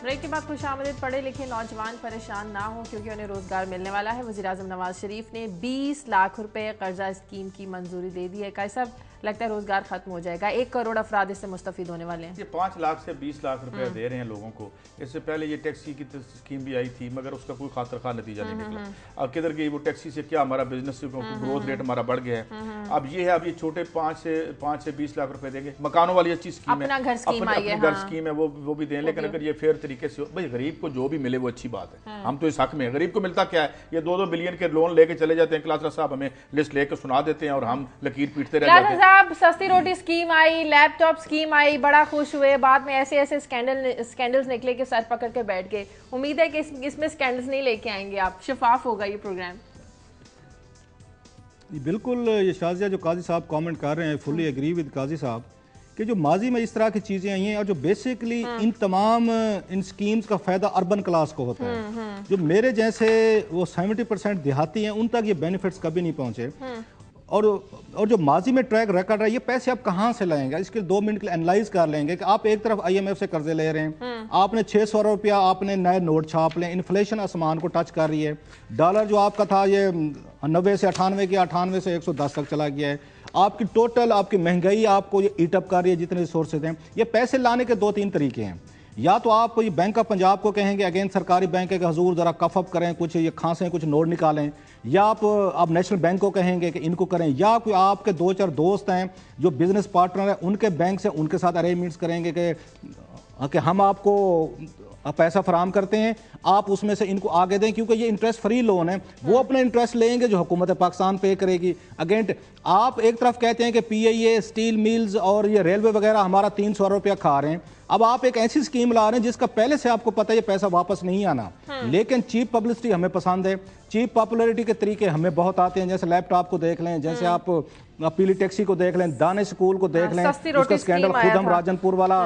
ब्रेक के बाद खुशामदीद। पढ़े लिखे नौजवान परेशान ना हो क्योंकि उन्हें रोजगार मिलने वाला है। वज़ीर आज़म नवाज शरीफ ने 20 लाख रुपए कर्जा स्कीम की मंजूरी दे दी है। कैसा लगता है रोजगार खत्म हो जाएगा? 1 करोड़ अफराद इससे मुस्तफिद होने वाले हैं। ये 5 लाख से 20 लाख रुपए दे रहे हैं लोगों को। इससे पहले ये टैक्सी की स्कीम भी आई थी मगर उसका कोई खातिर खा नतीजा नहीं निकला। अब किधर गई वो टैक्सी से? क्या हमारा बिजनेस ग्रोथ रेट हमारा बढ़ गया है। अब ये है, अब ये छोटे 5 से 20 लाख रुपए देंगे। मकानों वाली अच्छी स्कीम है, घर स्कीम है, वो भी दें। लेकिन अगर ये फेयर तरीके से, भाई गरीब को जो भी मिले वो अच्छी बात है। हम तो इस हक में, गरीब को मिलता क्या है? ये 2-2 बिलियन के लोन लेके चले जाते हैं। क्लासरा साहब हमें लिस्ट लेकर सुना देते हैं और हम लकीर पीटते रह जाते हैं। सस्ती रोटी स्कीम आई, लैपटॉप स्कीम आई, बड़ा खुश हुए। बाद में ऐसे स्कैंडल्स निकले कि सर पकड़ के बैठ गए। उम्मीद है कि इसमें स्कैंडल्स नहीं लेके आएंगे आप, शफाफ होगा ये प्रोग्राम। बिल्कुल, ये शाजिया जो काजी साहब कमेंट कर रहे हैं, फुल्ली एग्री विद काजी साहब कि जो माजी में इस तरह की चीज़ें आई हैं और जो बेसिकली इन तमाम इन स्कीम्स का फ़ायदा अर्बन क्लास को होता है। जो मेरे जैसे वो 70% देहाती हैं उन तक ये बेनिफिट्स कभी नहीं पहुँचे। और जो माजी में ट्रैक रिकॉर्ड है, ये पैसे आप कहाँ से लाएंगे? इसके 2 मिनट के लिए एनालाइज कर लेंगे कि आप एक तरफ IMF से कर्जे ले रहे हैं, आपने 600 रुपया आपने नए नोट छाप लें, इन्फ्लेशन आसमान को टच कर रही है, डॉलर जो आपका था ये 90 से 98 की 98 से 110 तक चला गया है, आपकी टोटल आपकी महंगाई आपको ये ईट अप कर रही है, जितने रिसोर्सेज हैं। ये पैसे लाने के 2-3 तरीके हैं। या तो आप ये बैंक ऑफ पंजाब को कहेंगे, अगेन सरकारी बैंक है कि हजूर ज़रा कफ अप करें, कुछ ये खांसें, कुछ नोट निकालें, या आप नेशनल बैंक को कहेंगे कि इनको करें, या कोई आपके 2-4 दोस्त हैं जो बिजनेस पार्टनर हैं उनके बैंक से उनके साथ अरेंजमेंट्स करेंगे कि हम आपको पैसा फराम करते हैं, आप उसमें से इनको आगे दें, क्योंकि ये इंटरेस्ट फ्री लोन है। वो अपने इंटरेस्ट लेंगे जो हुकूमत पाकिस्तान पे करेगी। अगेन आप एक तरफ कहते हैं कि PIA, स्टील मिल्स और ये रेलवे वगैरह हमारा 300 रुपया खा रहे हैं। अब आप एक ऐसी स्कीम ला रहे हैं जिसका पहले से आपको पता है ये पैसा वापस नहीं आना, लेकिन चीप पब्लिसिटी हमें पसंद है, चीप पॉपुलैरिटी के तरीके हमें बहुत आते हैं। जैसे लैपटॉप को देख लें, जैसे आप पीली टैक्सी को देख लें, दानिश स्कूल को देख लें, उसका स्कैंडल खुद हम राजनपुर वाला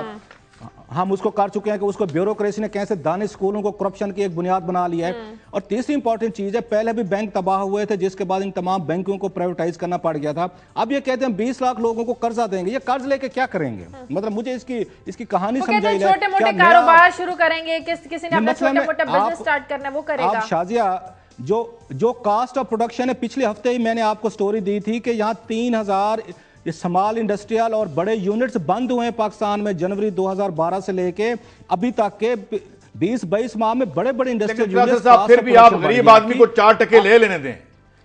हम उसको कर चुके हैं कि उसको ब्यूरोक्रेसी ने कैसे दानिश स्कूलों को करप्शन की एक बुनियाद बना लिया है। और तीसरी इंपॉर्टेंट चीज है, पहले भी बैंक तबाह हुए थे जिसके बाद इन तमाम बैंकों को प्राइवेटाइज करना पड़ गया था। अब ये कहते हैं 20 लाख लोगों को कर्जा देंगे, ये कर्ज लेके क्या करेंगे? मतलब मुझे इसकी कहानी समझाई जाए। छोटे मोटे कारोबार शुरू करेंगे, किसी ने अपना छोटे मोटे बिजनेस स्टार्ट करना है वो करेगा। आप शाजिया जो कास्ट ऑफ प्रोडक्शन है, पिछले हफ्ते ही मैंने आपको स्टोरी दी थी कि यहाँ 3000 ये स्मॉल इंडस्ट्रियल और बड़े यूनिट्स बंद हुए हैं पाकिस्तान में जनवरी 2012 से लेके अभी तक के 20-22 माह में बड़े बड़े इंडस्ट्रियल यूनिट्स। फिर भी आप गरीब आदमी को 4 टके ले लेने दें,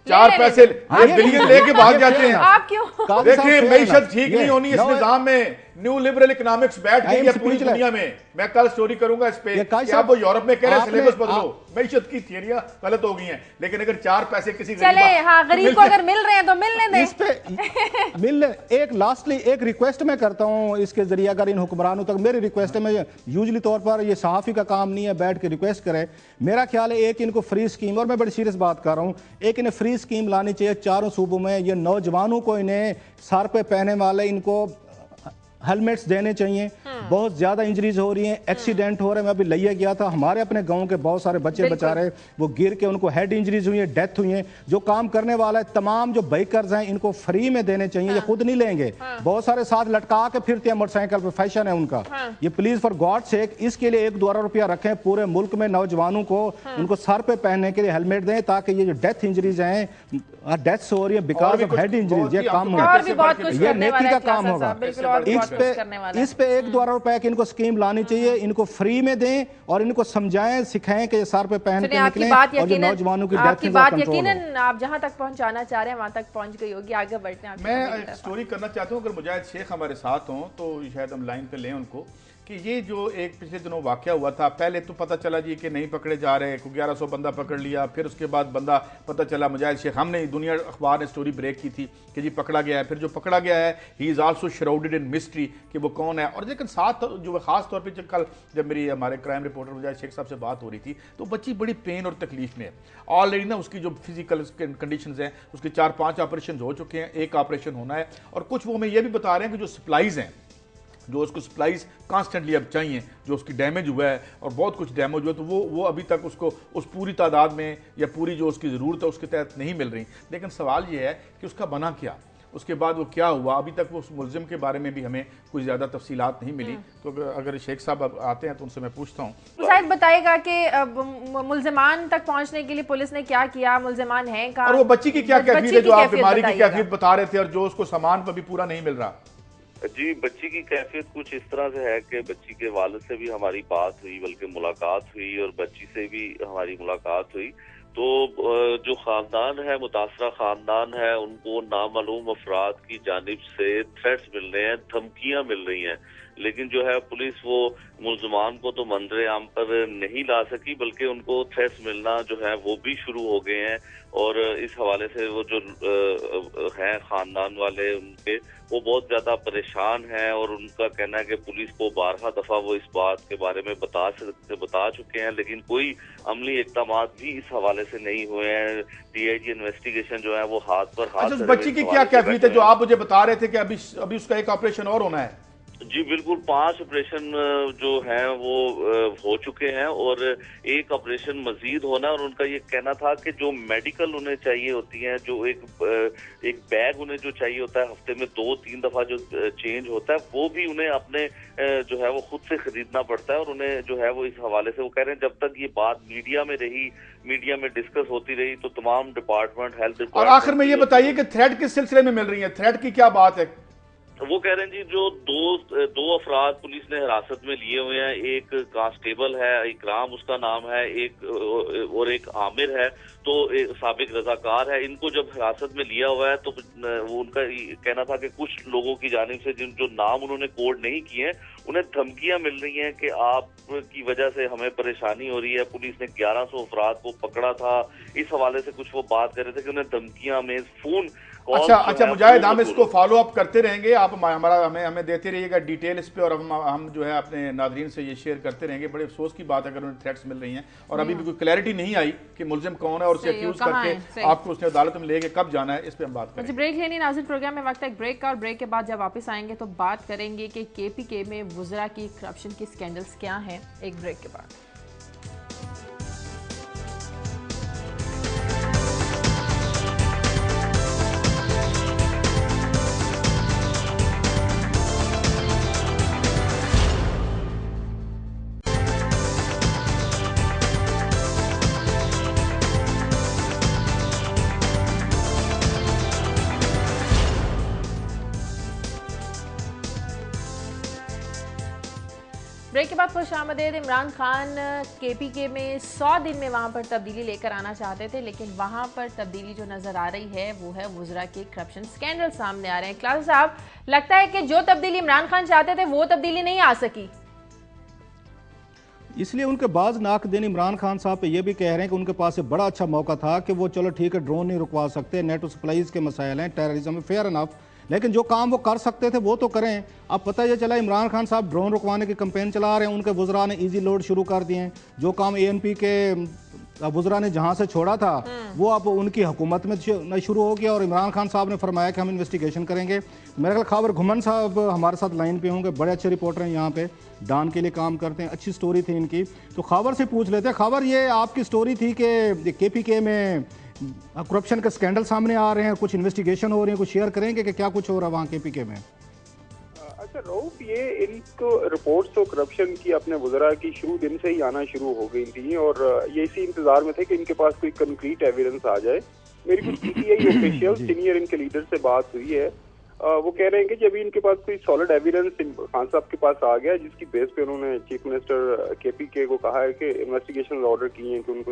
4 पैसे 1 बिलियन लेके भाग जाते हैं। आप क्यों? देखिए मईशत ठीक नहीं होनी इस निजाम में, न्यू लिबरल इकोनॉमिक्स बैठ गई है पूरी दुनिया में। मैं कल स्टोरी करूंगा इस पे कि आप वो यूरोप में कह रहे हैं सिलेबस बदलो, मईशत की थियरियां गलत हो गई हैं, लेकिन अगर 4 पैसे किसी गरीब को अगर मिल रहे हैं तो मिलने दें। इस पे एक लास्टली एक रिक्वेस्ट मैं करता हूं इसके जरिए, अगर इन हुक्मरानों तक मेरी रिक्वेस्ट है, मैं यूजली तौर पर ये सहाफी का काम नहीं है बैठ के रिक्वेस्ट करे, मेरा ख्याल है एक इनको फ्री स्कीम, और मैं बड़ी सीरियस बात कर रहा हूं, एक इन्हें फ्री स्कीम लानी चाहिए 4 सूबों में। ये नौजवानों को इन्हें सर पे पहने वाले इनको हेलमेट्स देने चाहिए। बहुत ज्यादा इंजरीज हो रही हैं, एक्सीडेंट हो रहे हैं। मैं अभी लिया गया था, हमारे अपने गांव के बहुत सारे बच्चे बेचारे वो गिर के उनको हेड इंजरीज हुई है, डेथ हुई है। जो काम करने वाला है, तमाम जो बाइकर्स हैं इनको फ्री में देने चाहिए, ये खुद नहीं लेंगे। बहुत सारे साथ लटका के फिरते हैं मोटरसाइकिल पे, फैशन है उनका। ये प्लीज फॉर गॉड सेक इसके लिए 1-2 रुपया रखें, पूरे मुल्क में नौजवानों को उनको सर पे पहनने के लिए हेलमेट दें, ताकि ये जो डेथ इंजरीज हैं, डेथ्स हो रही है बिकॉज ऑफ हेड इंजरीज, ये काम होगा, ये नेकी का काम होगा। इस पे 1-2 रुपए की इनको स्कीम लानी चाहिए, इनको फ्री में दें और इनको समझाएं, सिखाएं कि सर पे पहन के निकलें, और जो नौजवानों की डेथ आपकी बात यकीनन आप जहां तक पहुंचाना चाह रहे हैं वहां तक पहुंच गई होगी। आगे बढ़ते हैं। मैं एक स्टोरी करना चाहता हूं, अगर मुजाहिद शेख हमारे साथ हों तो शायद हम लाइन पे लें उनको, कि ये जो एक पिछले दिनों वाकया हुआ था, पहले तो पता चला जी कि नहीं पकड़े जा रहे, 1100 बंदा पकड़ लिया, फिर उसके बाद बंदा पता चला मुजाहिद शेख, हमने दुनिया अखबार ने स्टोरी ब्रेक की थी कि जी पकड़ा गया है। फिर जो पकड़ा गया है he is also shrouded in mystery कि वो कौन है। और लेकिन साथ जो खास तौर पर कल जब मेरी हमारे क्राइम रिपोर्टर मुजाहिद शेख साहब से बात हो रही थी, तो बच्ची बड़ी पेन और तकलीफ में है ऑलरेडी ना, उसकी जो फिजिकल कंडीशंस हैं, उसके 4-5 ऑपरेशन हो चुके हैं, एक ऑपरेशन होना है। और कुछ वो हमें ये भी बता रहे हैं कि जो सप्लाईज हैं, जो उसको सप्लाईज कॉन्स्टेंटली अब चाहिए, जो उसकी डैमेज हुआ है और बहुत कुछ डैमेज हुआ, तो वो अभी तक उसको उस पूरी तादाद में या पूरी जो उसकी ज़रूरत है उसके तहत नहीं मिल रही। लेकिन सवाल ये है कि उसका बना क्या, उसके बाद वो क्या हुआ, अभी तक वो उस मुलजिम के बारे में भी हमें कुछ ज़्यादा तफसीलात नहीं मिली। तो अगर शेख साहब आते हैं तो उनसे मैं पूछता हूँ। शायद बताएगा कि मुलजिमान तक पहुँचने के लिए पुलिस ने क्या किया, मुलजिमान हैं कहाँ, और वो बच्ची की क्या कैफियत है, जो आप बीमारी की कैफियत बता रहे थे और जो उसको सामान पर भी पूरा नहीं मिल रहा। जी, बच्ची की कैफियत कुछ इस तरह से है कि बच्ची के वालिद से भी हमारी बात हुई, बल्कि मुलाकात हुई, और बच्ची से भी हमारी मुलाकात हुई। तो जो खानदान है, मुतासरा खानदान है, उनको नामालूम अफराद की जानिब से थ्रेट्स मिल रहे हैं, धमकियां मिल रही हैं। लेकिन जो है पुलिस वो मुल्ज़मान को तो मंजरे आम पर नहीं ला सकी, बल्कि उनको थ्रेट्स मिलना जो है वो भी शुरू हो गए हैं। और इस हवाले से वो जो हैं खानदान वाले, उनके वो बहुत ज्यादा परेशान हैं, और उनका कहना है कि पुलिस को 12 दफा वो इस बात के बारे में बता चुके हैं, लेकिन कोई अमली इक़दाम भी इस हवाले से नहीं हुए हैं। DIG इन्वेस्टिगेशन जो है वो हाथ पर हाथ। बच्ची की क्या कैफियत है जो आप मुझे बता रहे थे कि अभी उसका एक ऑपरेशन और होना है? जी बिल्कुल, 5 ऑपरेशन जो हैं वो हो चुके हैं और एक ऑपरेशन मजीद होना, और उनका ये कहना था कि जो मेडिकल उन्हें चाहिए होती हैं, जो एक बैग उन्हें जो चाहिए होता है हफ्ते में 2-3 दफा जो चेंज होता है, वो भी उन्हें अपने जो है वो खुद से खरीदना पड़ता है। और उन्हें जो है वो इस हवाले से वो कह रहे हैं जब तक ये बात मीडिया में रही, मीडिया में डिस्कस होती रही, तो तमाम डिपार्टमेंट, हेल्थ डिपार्टमेंट। और आखिर में ये बताइए कि थ्रेड किस सिलसिले में मिल रही है, थ्रेड की क्या बात है? वो कह रहे हैं जी जो दो अफराद पुलिस ने हिरासत में लिए हुए हैं, एक कांस्टेबल है, इकराम उसका नाम है, एक आमिर है, तो साबिक रजाकार है। इनको जब हिरासत में लिया हुआ है तो वो उनका कहना था कि कुछ लोगों की जानिब से जो नाम उन्होंने कोड नहीं किए हैं, उन्हें धमकियां मिल रही हैं कि आपकी वजह से हमें परेशानी हो रही है। पुलिस ने 1100 अफराद को पकड़ा था, इस हवाले से कुछ वो बात कर रहे थे कि उन्हें धमकियां में फोन। अच्छा मुजाहिद, हम इसको फॉलो अप करते रहेंगे, आप हमें देते रहिएगा डिटेल इस पे, और हम जो है अपने नादरीन से ये शेयर करते रहेंगे। बड़े अफसोस की बात है अगर उन्हें थ्रेट्स मिल रही हैं और अभी भी कोई क्लैरिटी नहीं आई कि मुलजिम कौन है और उसे अक्यूज करके आपको उसने अदालत में लेके कब जाना है, इस पे हम बात करेंगे। ब्रेक लेनी नाज़रीन, प्रोग्राम में वक्त है एक ब्रेक का, और ब्रेक के बाद जब वापस आएंगे तो बात करेंगे कि KPK में वुज़रा की करप्शन की स्कैंडल्स क्या हैं। एक ब्रेक के बाद ब्रेक के बाद खुशामदीद। इमरान खान KPK में 100 दिन में वहां पर तब्दीली लेकर आना चाहते थे, लेकिन वहां पर तब्दीली जो नजर आ रही है वो है वुज़रा के करप्शन स्कैंडल सामने आ रहे हैं। क्लास साहब, लगता है कि जो तब्दीली इमरान खान चाहते थे वो तब्दीली नहीं आ सकी, इसलिए उनके बाज नाकदीन इमरान खान साहब पे ये भी कह रहे हैं कि उनके पास एक बड़ा अच्छा मौका था कि वो चलो ठीक है ड्रोन नहीं रुकवा सकते, नेटो सप्लाईज के मसाइल हैं, टेररिज्म में, फेयर इनफ, लेकिन जो काम वो कर सकते थे वो तो करें। अब पता ये चला इमरान खान साहब ड्रोन रुकवाने की कैंपेन चला रहे हैं, उनके वुज़रा ने इजी लोड शुरू कर दिए हैं। जो काम ANP के वुज़रा ने जहां से छोड़ा था वो अब उनकी हुकूमत में शुरू हो गया, और इमरान खान साहब ने फरमाया कि हम इन्वेस्टिगेशन करेंगे। मेरे ख्याल खबर घुमन साहब हमारे साथ लाइन पे होंगे, बड़े अच्छे रिपोर्टर हैं यहाँ पे, डान के लिए काम करते हैं, अच्छी स्टोरी थी इनकी, तो खबर से पूछ लेते हैं। खबर ये आपकी स्टोरी थी कि KPK में करप्शन के स्कैंडल सामने आ रहे हैं, कुछ इन्वेस्टिगेशन हो रही है, कुछ शेयर करेंगे कि क्या कुछ हो रहा है वहाँ KPK में? अच्छा रऊफ, ये इनको रिपोर्ट्स तो करप्शन की अपने वुज़रा की शुरू दिन से ही आना शुरू हो गई थी, और ये इसी इंतजार में थे कि इनके पास कोई कंक्रीट एविडेंस आ जाए। मेरी कुछ PTI ऑफिशियल सीनियर इनके लीडर से बात हुई है, वो कह रहे हैं कि जब इनके पास कोई सॉलिड एविडेंस खान साहब के पास आ गया, जिसकी बेस पे उन्होंने चीफ मिनिस्टर KPK को कहा है कि इन्वेस्टिगेशन ऑर्डर किए हैं कि उनको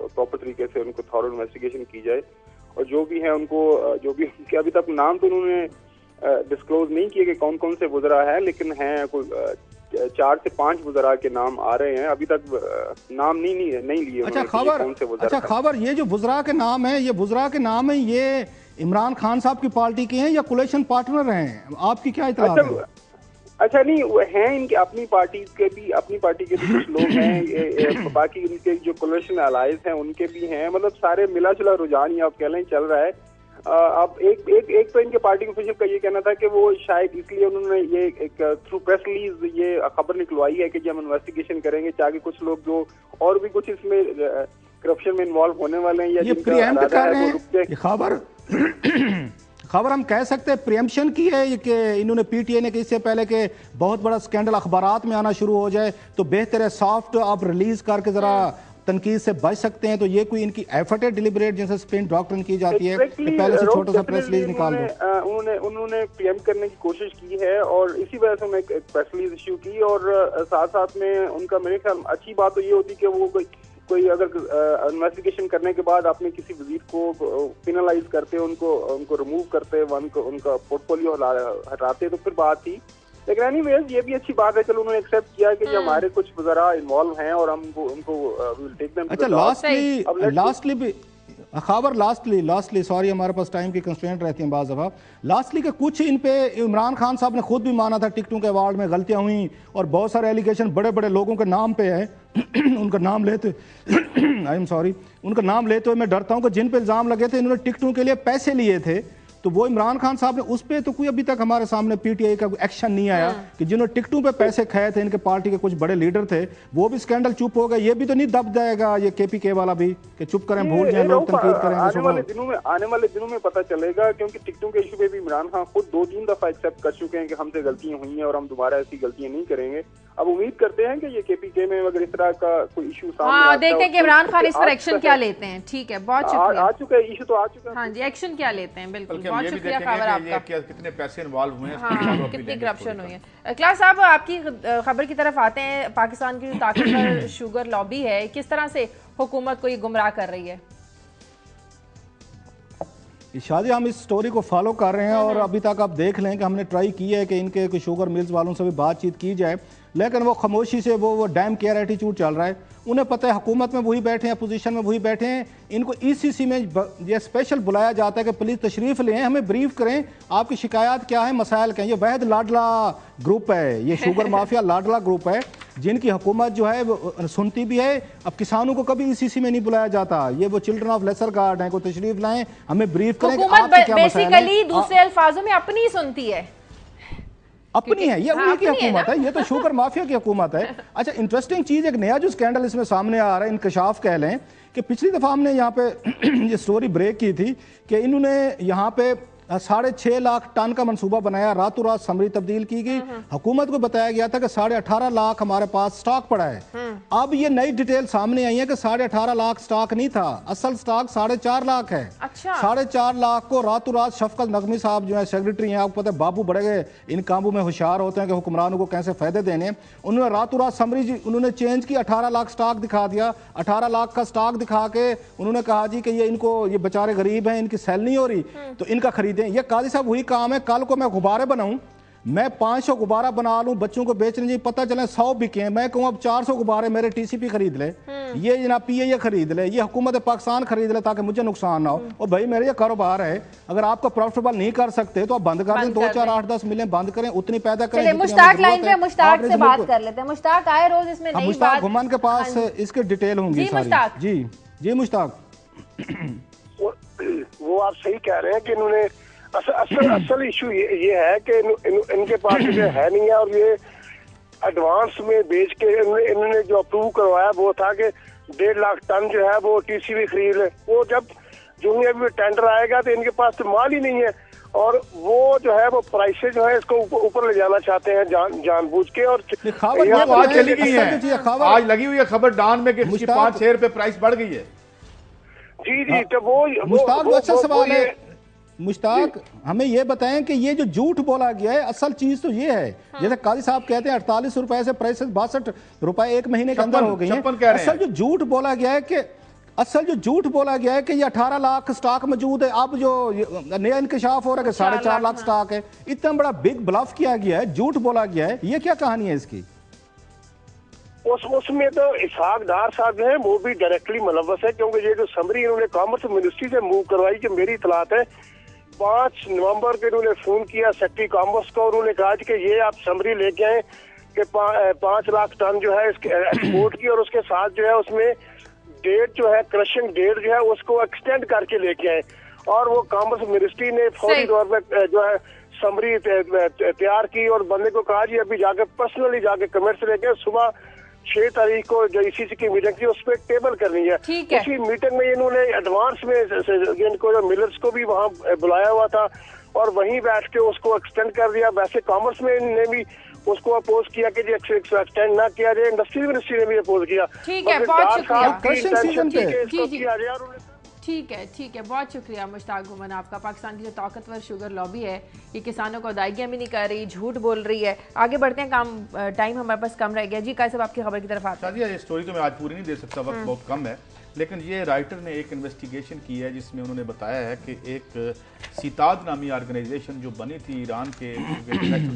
प्रॉपर तरीके से उनको थॉरो इन्वेस्टिगेशन की जाए, और जो भी है उनको जो भी उनके अभी तक नाम तो उन्होंने डिस्क्लोज नहीं किए कि कौन कौन से वुज़रा है, लेकिन हैं कोई 4 से 5 वुज़रा के नाम आ रहे हैं, अभी तक नाम नहीं लिए। अच्छा खबर ये जो वुज़रा के नाम है, ये वुज़रा के नाम है, ये इमरान खान साहब की पार्टी के हैं या कोलेशन पार्टनर हैं, आपकी क्या इत्तलात है? अच्छा नहीं, वो हैं इनके अपनी पार्टी के भी कुछ लोग हैं, बाकी इनके जो कोलेशन अलाइज हैं उनके भी हैं, मतलब सारे मिला जुला रुझान ही आप कह लें चल रहा है। अब एक तो इनके पार्टी ऑफिशियल का ये कहना था कि वो शायद इसलिए उन्होंने ये एक थ्रू प्रेस रिलीज ये खबर निकलवाई है कि जब हम इन्वेस्टिगेशन करेंगे ताकि कुछ लोग जो और भी कुछ इसमें करप्शन में इन्वॉल्व होने वाले हैं या ये प्रीएम्प्ट कर रहे हैं, ये खबर हम कह सकते हैं प्रीएम्प्शन की है कि इन्होंने PTI ने कि इससे पहले कि बहुत बड़ा स्कैंडल अखबारात में आना शुरू हो जाए तो बेहतर है सॉफ्ट आप रिलीज करके जरा तनकीद से बच सकते हैं, तो ये कोई इनकी एफर्ट है डिलिबरेट जैसे स्पिन डॉक्ट्रिन की जाती है कि पहले से छोटा सा प्रेस रिलीज निकाल दो। उन्होंने प्रीएम्प्ट करने की कोशिश की है और इसी वजह से उन्होंने एक प्रेस रिलीज इश्यू की, और साथ साथ में उनका मेरे ख्याल अच्छी बात तो ये होती कि वो कोई अगर इन्वेस्टिगेशन करने के बाद आपने किसी वजीर को पिनलाइज करते, उनको रिमूव करते, उनका पोर्टफोलियो हटाते तो फिर बात थी, लेकिन एनीवेज ये भी अच्छी बात है, चलो उन्होंने एक्सेप्ट किया कि जो हमारे कुछ वज़रा इन्वॉल्व हैं और हम उनको विल टेक देम। अच्छा लास्टली सॉरी हमारे पास टाइम की कंस्ट्रेंट रहती हैं बाज़ दफ़ा, लास्टली के कुछ इन पे इमरान खान साहब ने खुद भी माना था टिकटों के अवार्ड में गलतियां हुई और बहुत सारे एलिगेशन बड़े बड़े लोगों के नाम पे है उनका नाम लेते उनका नाम लेते हुए मैं डरता हूं कि जिन पे इल्ज़ाम लगे थे इन्होंने टिकटों के लिए पैसे लिए थे तो वो इमरान खान साहब ने उस पर तो कोई अभी तक हमारे सामने पीटीआई का एक्शन नहीं आया कि जिन्होंने टिकटों पे पैसे खाए थे, इनके पार्टी के कुछ बड़े लीडर थे, वो भी स्कैंडल चुप हो गए। ये भी तो नहीं दब जाएगा ये केपीके वाला भी कि चुप करें, भूल जाए, लोग तनकीद करेंगे। आने वाले दिनों में पता चलेगा, क्योंकि टिकटों के इशू पे भी इमरान खान खुद 2-3 दफा एक्सेप्ट कर चुके हैं कि हमसे गलतियां हुई हैं और हम दोबारा ऐसी गलतियां नहीं करेंगे। अब उम्मीद करते हैं कि ये केपीके में अगर इस तरह का कोई इशू सामने देखते हैं कि इमरान खान इस पर एक्शन क्या लेते हैं। ठीक है, बहुत शुक्रिया। आ चुका है इशू, तो आ चुका है। हाँ जी, एक्शन क्या लेते हैं, बिल्कुल। बल्कि बहुत हम ये भी शुक्रिया देखेंगे खबर कि ये आपका। कितने पैसे इन्वॉल्व हुए हैं, हाँ, कितनी करप्शन हुई है। क्लास साहब, आपकी खबर की तरफ आते हैं। पाकिस्तान की जो ताकतवर शुगर लॉबी है, किस तरह से हुकूमत को ये गुमराह कर रही है? शादी, हम इस स्टोरी को फॉलो कर रहे हैं और अभी तक आप देख लें कि हमने ट्राई की है कि इनके शुगर मिल्स वालों से भी बातचीत की जाए, लेकिन वो खामोशी से वो डैम केयर एटीट्यूड चल रहा है। उन्हें पता है हुकूमत में वही बैठे हैं, पोजीशन में वही बैठे हैं। इनको ईसीसी में ये स्पेशल बुलाया जाता है कि प्लीज़ तशरीफ़ लें, हमें ब्रीफ करें, आपकी शिकायत क्या है, मसाइल क्या है। ये वहद लाडला ग्रुप है, ये शुगर माफिया लाडला ग्रुप है, जिनकी हुकूमत जो है वो सुनती भी है। अब किसानों को कभी ईसीसी में नहीं बुलाया जाता। ये वो चिल्ड्रन ऑफ लेसर गार्ड हैं, को तशरीफ लाएं, हमें ब्रीफ करें। हुकूमत बेसिकली दूसरे अल्फाजों में अपनी ही सुनती है, अपनी है, ये उन्हीं की हुकूमत है, ये तो शुगर माफिया की हुकूमत है। अच्छा, इंटरेस्टिंग चीज, एक नया जो स्कैंडल इसमें सामने आ रहा है, इंकशाफ कह लें, कि पिछली दफा हमने यहाँ पे ये स्टोरी ब्रेक की थी कि इन्होंने यहाँ पे 6.5 लाख टन का मंसूबा बनाया, रातों रात समरी तब्दील की गई। हुकूमत को बताया गया था कि 18.5 लाख हमारे पास स्टॉक पड़ा है। अब ये नई डिटेल सामने आई है कि 18.5 लाख स्टॉक नहीं था, असल स्टॉक 4.5 लाख है। अच्छा। 4.5 लाख को रातों रात शफकत नकवी साहब जो है सेक्रेटरी हैं, आपको पता है बाबू बड़े गए इन कामों में होशियार होते हैं कि हुक्मरानों को कैसे फायदे देने, उन्होंने रातों रात समरी जी उन्होंने चेंज की, 18 लाख स्टॉक दिखा दिया। 18 लाख का स्टॉक दिखा के उन्होंने कहा जी कि ये इनको, ये बेचारे गरीब हैं, इनकी सेल नहीं हो रही तो इनका खरीदें। ये काजी साहब वही काम है, कल को मैं गुब्बारे बनाऊं, मैं 500 गुब्बारा बना लूं, बच्चों को बेचने जी, पता चले 100 बिके, मैं कहूं अब 400 गुब्बारे मेरे टीसीपी खरीद ले, ये जनाब पीए खरीद ले, ये हुकूमत पाकिस्तान खरीद ले ताकि मुझे नुकसान ना हो। और भाई मेरे ये कारोबार है, अगर आपको प्रॉफिटेबल नहीं कर सकते तो आप बंद कर दें, 2, 4, 8, 10 मिलियन बंद करें, उतनी पैदा करें। मुश्ताक लाइन पे, मुश्ताक से बात कर लेते हैं। मुश्ताक आए रोज इसमें नई मुश्ताक घुमान के पास इसके डिटेल होंगी सारी। जी मुश्ताक, वो आप सही कह रहे हैं कि इन्होंने असल इशू ये है कि इनके पास जो है नहीं है, और ये एडवांस में बेच के इन्होंने जो अप्रूव करवाया वो था कि 1.5 लाख टन जो है वो टीसीबी खरीद ले। वो जब जो ही अभी टेंडर आएगा तो इनके पास तो माल ही नहीं है, और वो जो है वो प्राइसेस जो है इसको ऊपर ले जाना चाहते हैं जानबूझ के। और आज चली गई है, आज लगी हुई है खबर डान में कि 5-6 रुपए प्राइस बढ़ गई है। जी, तो वो मुश्ताक, अच्छा सवाल है मुश्ताक, हमें ये बताएं कि ये जो झूठ बोला गया है, असल चीज तो ये है, जैसे काजी साहब कहते हैं 48 रुपए से प्राइस 62 रुपए एक महीने के अंदर हो गई है। असल जो झूठ बोला गया है कि ये 18 लाख स्टॉक मौजूद है। अब जो नया इंकशाफ हो रहा है कि 4.5 लाख स्टॉक है। इतना बड़ा बिग ब्लफ किया गया है, झूठ बोला गया है, ये क्या कहानी है इसकी? उसमें तो इसहाक डार साहब जो है वो भी डायरेक्टली मुलव्वस है, क्योंकि ये जो समरी इन्होंने कॉमर्स मिनिस्ट्री से मूव करवाई, कि मेरी इतलात है 5 नवंबर को इन्होंने फोन किया सेक्रेटरी कॉमर्स को, उन्होंने कहा कि ये आप समरी लेके आए कि 5 लाख टन जो है इसके एक्सपोर्ट की, और उसके साथ जो है उसमें डेट जो है क्रशिंग डेट जो है उसको एक्सटेंड करके लेके आए। और वो कॉमर्स मिनिस्ट्री ने फौरी तौर पर जो है समरी तैयार की और बंदे को कहा जी अभी जाके पर्सनली जाके कमेंट से लेके सुबह 6 तारीख को जो ईसीसी की मीटिंग थी उस पर टेबल करनी है। उसी मीटिंग में इन्होंने एडवांस में इनको जो मिलर्स को भी वहाँ बुलाया हुआ था और वहीं बैठ के उसको एक्सटेंड कर दिया। वैसे कॉमर्स में ने भी उसको अपोज किया कि एक्सटेंड ना किया जाए, इंडस्ट्री मिनिस्ट्री ने भी अपोज किया। ठीक है, बहुत शुक्रिया। ठीक है, बहुत शुक्रिया मुश्ताक घुमन आपका। पाकिस्तान की जो ताकतवर शुगर लॉबी है ये किसानों को अदायगियाँ भी नहीं कर रही, झूठ बोल रही है। आगे बढ़ते हैं, टाइम हमारे पास कम रह गया। जी कायद साहब, आपकी खबर की तरफ आते हैं। ये स्टोरी तो मैं आज पूरी नहीं दे सकता, वक्त बहुत कम है, लेकिन ये राइटर ने एक इन्वेस्टिगेशन की है जिसमें उन्होंने बताया है कि एक सीताद नामी ऑर्गेनाइजेशन जो बनी थी ईरान के,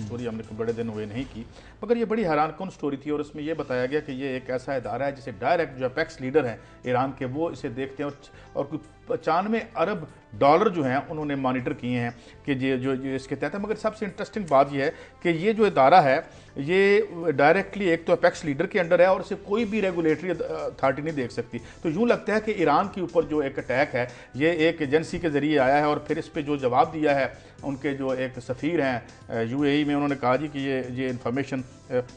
स्टोरी हमने बड़े दिन हुए नहीं की, मगर ये बड़ी हैरानकुन स्टोरी थी। और इसमें यह बताया गया कि ये एक ऐसा इदारा है जिसे डायरेक्ट जो अपेक्स लीडर हैं ईरान के वो इसे देखते हैं और कोई 95 अरब डॉलर जो हैं उन्होंने मॉनिटर किए हैं कि जो इसके तहत है। मगर सबसे इंटरेस्टिंग बात यह है कि ये जो इदारा है ये डायरेक्टली एक तो अपेक्स लीडर के अंडर है और इसे कोई भी रेगुलेटरी अथॉरिटी नहीं देख सकती। तो यूँ लगता है कि ईरान के ऊपर जो एक अटैक है ये एक एजेंसी के ज़रिए आया है और फिर इस पर जो जवाब दिया है उनके जो एक सफ़ीर हैं UAE में, उन्होंने कहा जी कि ये इन्फॉर्मेशन,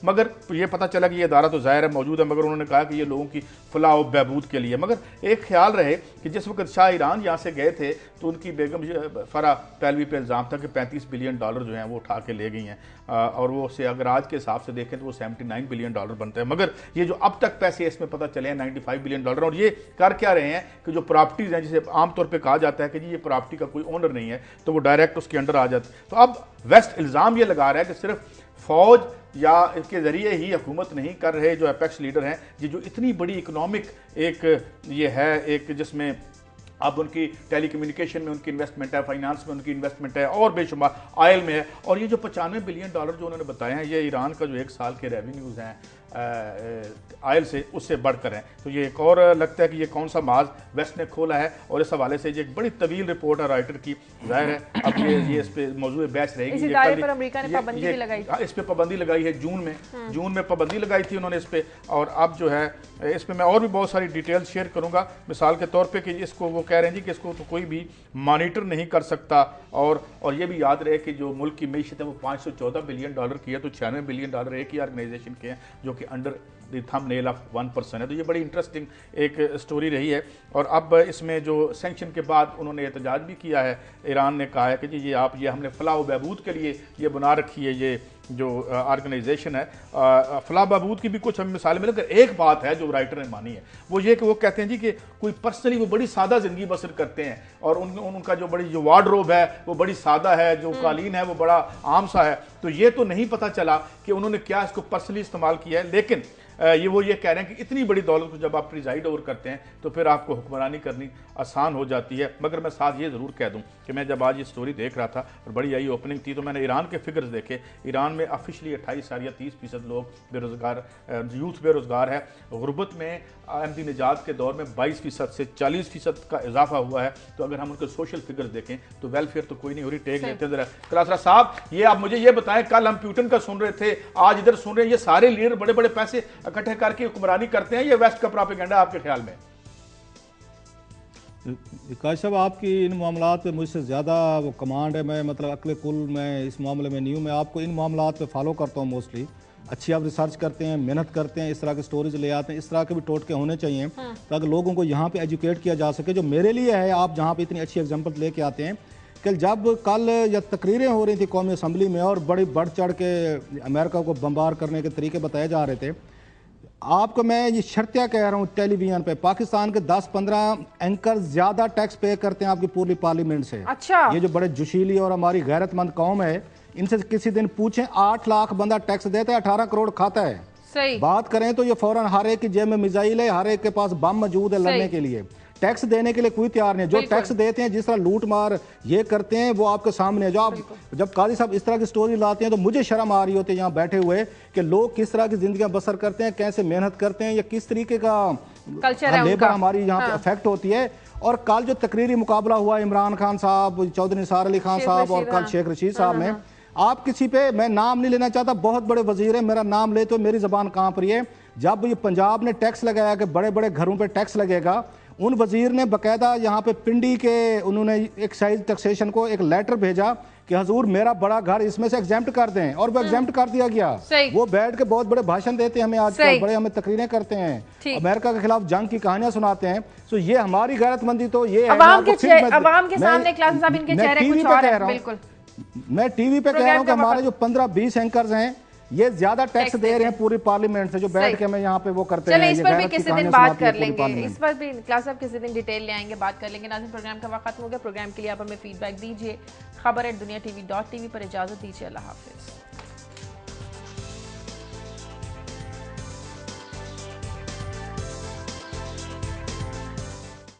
मगर ये पता चला कि ये इदारा तो ज़ाहिर है मौजूद है, मगर उन्होंने कहा कि ये लोगों की फलाह और बहबूद के लिए। मगर एक ख्याल रहे कि जिस वक्त शाह ईरान यहाँ से गए थे तो उनकी बेगम फरा पहलवी पे इल्ज़ाम था कि $35 बिलियन जो हैं वो उठा के ले गई हैं, और वो से अगर आज के हिसाब से देखें तो वो $79 बिलियन बनते हैं। मगर ये जो अब तक पैसे इसमें पता चले हैं $95 बिलियन, और ये कर क्या रहे हैं कि जो प्रॉपर्टीज़ हैं जिसे आमतौर पर कहा जाता है कि जी ये प्रॉपर्टी का कोई ओनर नहीं है तो वो डायरेक्ट उसके अंडर आ जाता है। तो अब वेस्ट इल्ज़ाम ये लगा रहा है कि सिर्फ फौज या इसके ज़रिए ही हुकूमत नहीं कर रहे जो अपेक्स लीडर हैं, ये जो इतनी बड़ी इकोनॉमिक एक ये है एक जिसमें अब उनकी टेलीकम्युनिकेशन में उनकी इन्वेस्टमेंट है, फाइनेंस में उनकी इन्वेस्टमेंट है और बेशुमार ऑयल में है, और ये जो $95 बिलियन जो उन्होंने बताए हैं ये ईरान का जो एक साल के रेवेन्यूज़ हैं ऑयल से उससे बढ़कर हैं। तो ये एक और लगता है कि ये कौन सा माज वेस्ट ने खोला है, और इस हवाले से ये एक बड़ी तवील रिपोर्ट है राइटर की, जाहिर है अब ये इस पे मौजूद बहस रहेगी। इस इदारे पर अमेरिका ने पाबंदी भी लगाई थी, इस पे पाबंदी लगाई है जून में पाबंदी लगाई थी उन्होंने इस पे, और अब जो है इसमें मैं और भी बहुत सारी डिटेल्स शेयर करूंगा। मिसाल के तौर पे कि इसको वो कह रहे हैं जी कि इसको तो कोई भी मॉनिटर नहीं कर सकता, और ये भी याद रहे कि जो मुल्क की मीशत है वो $514 बिलियन की है, तो $96 बिलियन एक ही ऑर्गेनाइजेशन के हैं जो कि अंडर द थंबनेल ऑफ 1% है। तो ये बड़ी इंटरेस्टिंग एक स्टोरी रही है। और अब इसमें जो सैंक्शन के बाद उन्होंने एहतजाज भी किया है, ईरान ने कहा है कि जी ये हमने फलाह व बहबूद के लिए ये बना रखी है, ये जो ऑर्गेनाइजेशन है फलाह बहबूद की भी कुछ हमें मिसालें मिले। एक बात है जो राइटर ने मानी है वो ये कि वो कहते हैं जी कि कोई पर्सनली वो बड़ी सादा ज़िंदगी बसर करते हैं, और उनका जो बड़ी जो वार्डरोब है वो बड़ी सादा है, जो कालीन है वो बड़ा आम सा है। तो ये तो नहीं पता चला कि उन्होंने क्या इसको पर्सनली इस्तेमाल किया है, लेकिन ये कह रहे हैं कि इतनी बड़ी दौलत को जब आप प्रिजाइड ओवर करते हैं तो फिर आपको हुक्मरानी करनी आसान हो जाती है। मगर मैं साथ ये ज़रूर कह दूं कि मैं जब आज ये स्टोरी देख रहा था और बड़ी आई ओपनिंग थी तो मैंने ईरान के फिगर्स देखे। ईरान में ऑफिशियली 28 या 30% लोग बेरोज़गार, यूथ बेरोज़गार है। गुर्बत में अहमदीनेजाद के दौर में 22% से 40% का इजाफा हुआ है। तो अगर हम उनके सोशल फिगर्स देखें तो वेलफेयर तो कोई नहीं हो रही। टेक लेते ज़रा कलासरा साहब, ये आप मुझे ये बताएं, कल हम प्यूटन का सुन रहे थे, आज इधर सुन रहे हैं, ये सारे लीडर बड़े बड़े पैसे इकट्ठे करके हुक्मरानी करते हैं, ये वेस्ट का प्रोपेगेंडा आपके ख्याल में? विकास साहब, आपकी इन मामलात पे मुझसे ज़्यादा वो कमांड है। मैं मतलब अक्ल कुल मैं इस मामले में नहीं हूँ। मैं आपको इन मामलात पे फॉलो करता हूँ मोस्टली। अच्छी आप रिसर्च करते हैं, मेहनत करते हैं, इस तरह के स्टोरीज ले आते हैं। इस तरह के भी टोटके होने चाहिए ताकि लोगों को यहाँ पे एजुकेट किया जा सके। जो मेरे लिए है, आप जहाँ पे इतनी अच्छी एग्जाम्पल लेके आते हैं कि जब कल या तकरीरें हो रही थी कौमी असम्बली में और बड़ी बढ़ चढ़ के अमेरिका को बम्बार करने के तरीके बताए जा रहे थे, आपको मैं ये शर्तिया कह रहा हूँ, टेलीविजन पे पाकिस्तान के 10-15 एंकर ज्यादा टैक्स पे करते हैं आपकी पूरी पार्लियामेंट से। अच्छा, ये जो बड़े जोशीली और हमारी गैरतमंद कौम है, इनसे किसी दिन पूछें 8 लाख बंदा टैक्स देता है, 18 करोड़ खाता है। सही बात करें तो ये फौरन हर एक की जेब में मिसाइल है, हर एक के पास बम मौजूद है लड़ने के लिए। टैक्स देने के लिए कोई तैयार नहीं। जो टैक्स देते हैं, जिस तरह लूट मार ये करते हैं, वो आपके सामने है। जो आप जब काजी साहब इस तरह की स्टोरी लाते हैं तो मुझे शर्म आ रही होती है यहाँ बैठे हुए कि लोग किस तरह की जिंदगी बसर करते हैं, कैसे मेहनत करते हैं, या किस तरीके का कल्चर है लेबर हमारी यहाँ पे अफेक्ट होती है। और कल जो तकरीरी मुकाबला हुआ इमरान खान साहब, चौधरी निसार अली खान साहब और कल शेख रशीद साहब में, आप किसी पे, मैं नाम नहीं लेना चाहता, बहुत बड़े वजीर है, मेरा नाम ले तो मेरी जबान कांप रही है। जब ये पंजाब ने टैक्स लगाया कि बड़े बड़े घरों पे टैक्स लगेगा, उन वजीर ने बकायदा यहाँ पे पिंडी के उन्होंने एक्साइज टैक्सेशन को एक लेटर भेजा कि हजूर मेरा बड़ा घर इसमें से एग्जेम्प्ट कर दें, और वो एग्जेम्प्ट कर दिया गया। वो बैठ के बहुत बड़े भाषण देते हैं हमें आजकल, बड़े हमें तकरीरें करते हैं, अमेरिका के खिलाफ जंग की कहानियां सुनाते हैं। तो ये हमारी गैरतमंदी तो ये है। अवाम के सामने क्लास साहब इनके चेहरे कुछ और हैं। बिल्कुल, मैं टीवी पे कह रहा हूँ कि हमारे जो 15-20 एंकर्स हैं ये ज्यादा टैक्स दे रहे हैं पूरी पार्लियामेंट से, जो बैठ के मैं यहाँ पे वो करते हैं। इस पर भी किसी दिन बात कर लेंगे, इस पर भी क्लास साहब किसी दिन डिटेल ले आएंगे, बात कर लेंगे। नाज़रीन, प्रोग्राम का वक्त खत्म हो गया। प्रोग्राम के लिए आप हमें फीडबैक दीजिए। खबर@duniatv.tv पर इजाजत दीजिए। अल्लाह हाफिज।